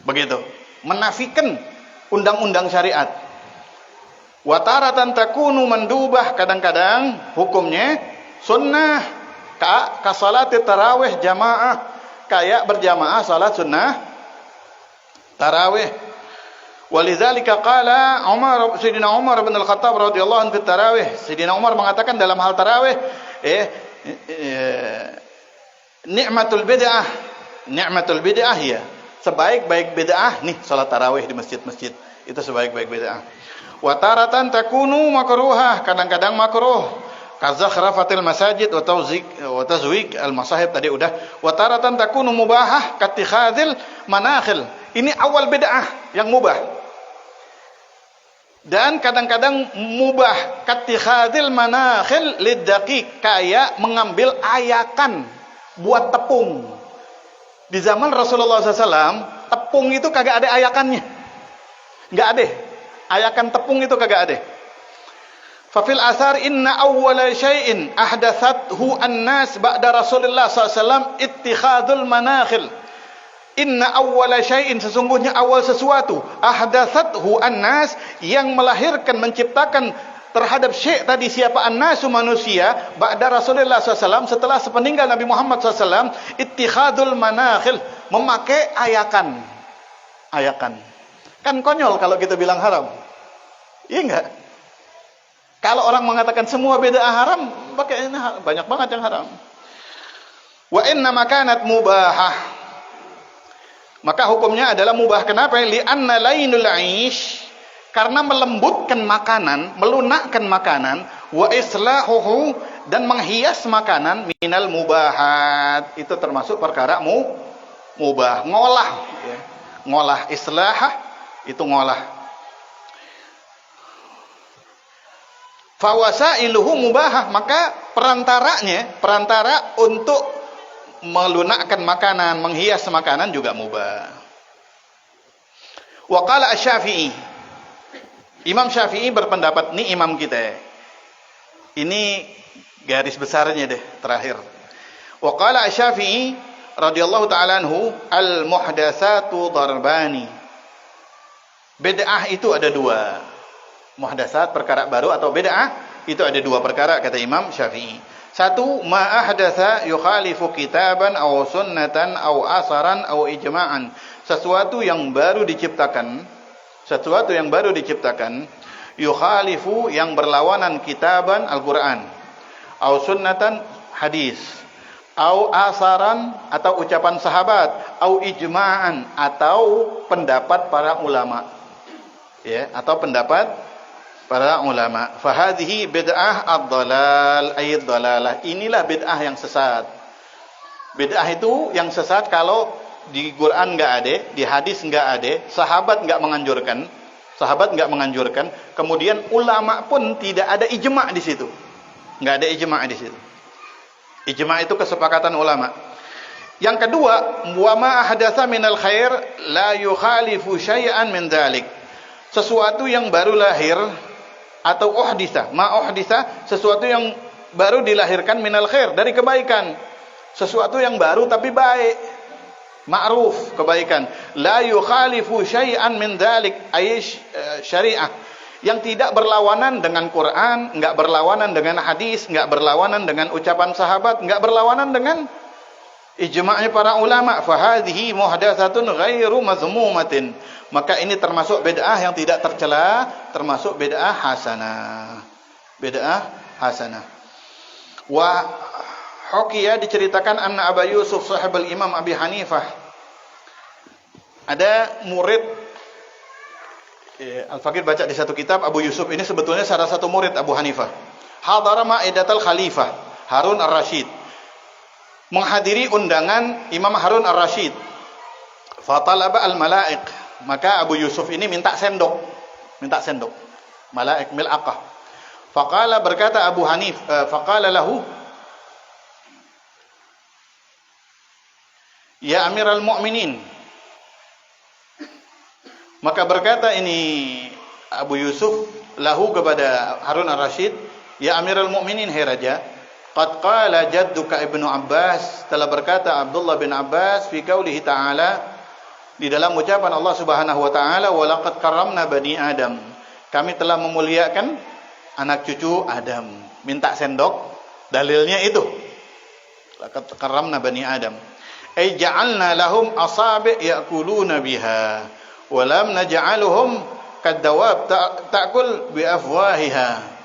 Begitu. Menafikan undang-undang syariat. Wa taratan takunu mandubah, kadang-kadang hukumnya sunnah, ka salati tarawih jamaah, kayak berjamaah salat sunnah tarawih. Walidzalika qala Sayyidina Umar bin Al-Khattab radhiyallahu anhu fi tarawih. Sayyidina Umar mengatakan dalam hal tarawih, ni'matul bid'ah ya. Sebaik-baik bid'ah nih salat tarawih di masjid-masjid. Itu sebaik-baik bid'ah. Wa taratan takunu makruhah, kadang-kadang makruh. Kazakhrafatil masajid wa tazwik al-masahib tadi udah. Wa taratan takunu mubahah katikhadzil manakhil. Ini awal bid'ah yang mubah. Dan kadang-kadang mubah katikhadzil manakhil liddaqiq, kayak mengambil ayakan buat tepung. Di zaman Rasulullah SAW, tepung itu kagak ada ayakannya. Enggak ada. Ayakan tepung itu kagak ada. Fafil asar inna awwala syai'in ahdatsathu an-nas ba'da Rasulullah SAW ittikhadzul manakhil. Inna awwala syai'in, sesungguhnya awal sesuatu, ahdatsathu an-nas, yang melahirkan, menciptakan terhadap syai' tadi siapa? An-nasu, manusia, ba'da Rasulullah SAW, setelah sepeninggal Nabi Muhammad SAW, ittikhadzul manakhil, memakai ayakan. Kan konyol kalau kita bilang haram. Iya enggak? Kalau orang mengatakan semua bid'ah haram, banyak banget yang haram. Wa inna makanat mubahah, maka hukumnya adalah mubah. Kenapa? Li'anna lainul 'aish, karena melembutkan makanan, melunakkan makanan, wa islahuhu, dan menghias makanan, minal mubahat, itu termasuk perkara mubah. Ngolah ya. Ngolah, islah itu ngolah. Fawasailuhu mubahah, maka perantara untuk melunakkan makanan, menghias makanan juga mubah. Wa qala Asy-Syafi'i, Imam Syafi'i berpendapat, ini imam kita. Ini garis besarnya deh terakhir. Wa qala Asy-Syafi'i radhiyallahu ta'ala anhu, al-muhdatsatu darbani. Bid'ah itu ada dua. Muhdatsat, perkara baru, atau bid'ah itu ada dua perkara, kata Imam Syafi'i. Satu, ma ahdatsa yukhalifu kitaban aw sunnatan aw asaran aw ijma'an. Sesuatu yang baru diciptakan, yukhalifu, yang berlawanan, kitaban Al-Qur'an, aw sunnatan, hadis, aw asaran, atau ucapan sahabat, aw ijma'an, atau pendapat para ulama. ya, atau pendapat para ulama. Fahadhihi bid'ah ad-dhalal ay dhalalah. Inilah bid'ah yang sesat. Bid'ah itu yang sesat kalau di Quran enggak ada, di hadis enggak ada, sahabat enggak menganjurkan, kemudian ulama pun tidak ada ijma' di situ. Enggak ada ijma' di situ. Ijma' itu kesepakatan ulama. Yang kedua, wa ma ahdatsa minal khair la yukhalifu syai'an min dzalik. Sesuatu yang baru lahir atau uhditsa, sesuatu yang baru dilahirkan minal khair, dari kebaikan. Sesuatu yang baru tapi baik. Ma'ruf, kebaikan. La yukhalifu syai'an min dzalik, ay syariah. Yang tidak berlawanan dengan Quran, enggak berlawanan dengan hadis, enggak berlawanan dengan ucapan sahabat, enggak berlawanan dengan ijma'nya para ulama. Fahadhihi muhdatsatun ghairu mazmumatin. Maka ini termasuk bid'ah yang tidak tercela, termasuk bid'ah hasanah. Bid'ah hasanah. Wa hukiya, diceritakan anna Aba Yusuf sahibul Imam Abi Hanifah. Ada murid Al-Faqih baca di satu kitab, Abu Yusuf ini sebetulnya salah satu murid Abu Hanifah. Hadara ma'idatal Khalifah Harun ar-Rasyid, menghadiri undangan Imam Harun ar-Rasyid. Fatalaba al-malaik, maka Abu Yusuf ini minta sendok. Malaik mil'aqah. Faqala, berkata Abu Hanif, faqala lahu, ya Amiral Mu'minin. Maka berkata ini Abu Yusuf lahu kepada Harun ar-Rasyid, ya Amiral Mu'minin, hai raja, qad qala jadduka Ibnu Abbas, telah berkata Abdullah bin Abbas fi qaulihi ta'ala, di dalam ucapan Allah Subhanahu wa taala, wa laqad karramna bani Adam, kami telah memuliakan anak cucu Adam. Minta sendok, dalilnya itu. Laqad karramna bani Adam. Ay ja'alna lahum asabi' ya'kuluna biha wa lam naj'aluhum kadawab ta'kul bi afwahiha.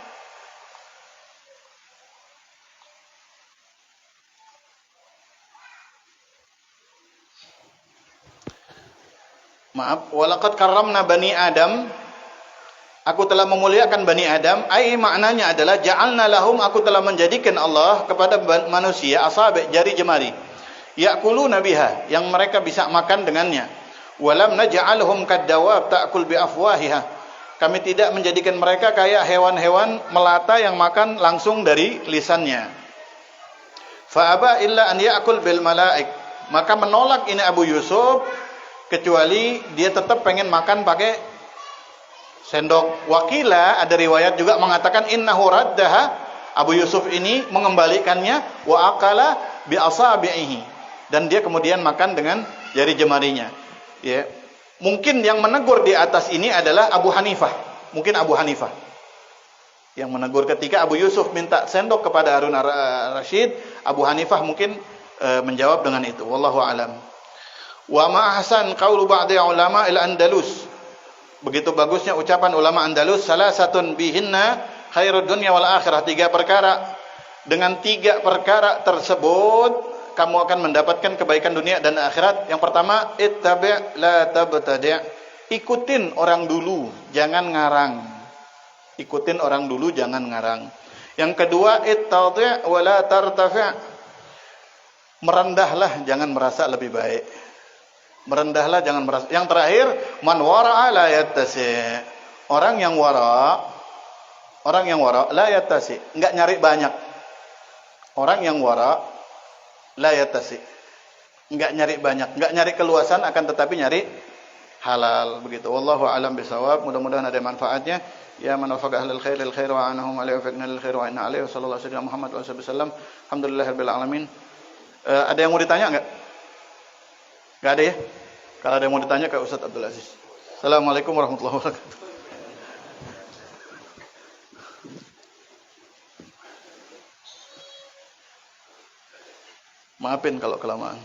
Maaf, walaqad karramna bani Adam, aku telah memuliakan bani Adam. Ai maknanya adalah ja'alna lahum, aku telah menjadikan Allah kepada manusia asabi', jari jemari, ya'kuluna biha, yang mereka bisa makan dengannya. Walam naj'alhum kadawab ta'kul bi afwahiha, kami tidak menjadikan mereka kayak hewan-hewan melata yang makan langsung dari lisannya. Fa aba illa an ya'kul bil malaik, maka menolak ini Abu Yusuf, kecuali dia tetap pengen makan pakai sendok. Wakila, ada riwayat juga mengatakan innahu raddaha, Abu Yusuf ini mengembalikannya, wa akala bi asabihi, dan dia kemudian makan dengan jari jemarinya. Ya, mungkin yang menegur di atas ini adalah Abu Hanifah. Mungkin Abu Hanifah yang menegur ketika Abu Yusuf minta sendok kepada Harun ar-Rasyid. Abu Hanifah mungkin menjawab dengan itu. Wallahu alam. Wa ma ahsan qaulu ba'di ulama al-Andalus, begitu bagusnya ucapan ulama Andalus, salasatun bihinna khairud dunya wal akhirah, 3 perkara, dengan 3 perkara tersebut kamu akan mendapatkan kebaikan dunia dan akhirat. Yang pertama, ittabi' la tabtadi', ikutin orang dulu, jangan ngarang. Ikutin orang dulu, jangan ngarang. Yang kedua, ittadi' wa la tartafi', merendahlah, jangan merasa lebih baik. Merendahlah, jangan merasa. Yang terakhir, man wara'a la yattasi', orang yang wara la yattasi', enggak nyari banyak. Orang yang wara la yattasi', enggak nyari banyak, enggak nyari keluasan, akan tetapi nyari halal, begitu. Wallahu a'lam bisawab. Mudah-mudahan ada manfaatnya. Ya man wafaqa ahlal khair lil khair wa anahum alaihi wa faqna lil khair wa inna alaihi sallallahu alaihi wasallam Muhammad wa sallam. Alhamdulillahirabbil alamin. Ada yang mau ditanya enggak? Enggak ada ya? Kalau ada yang mau ditanya ke Ustaz Abdul Aziz. Assalamualaikum warahmatullahi wabarakatuh. Maafin kalau kelamaan.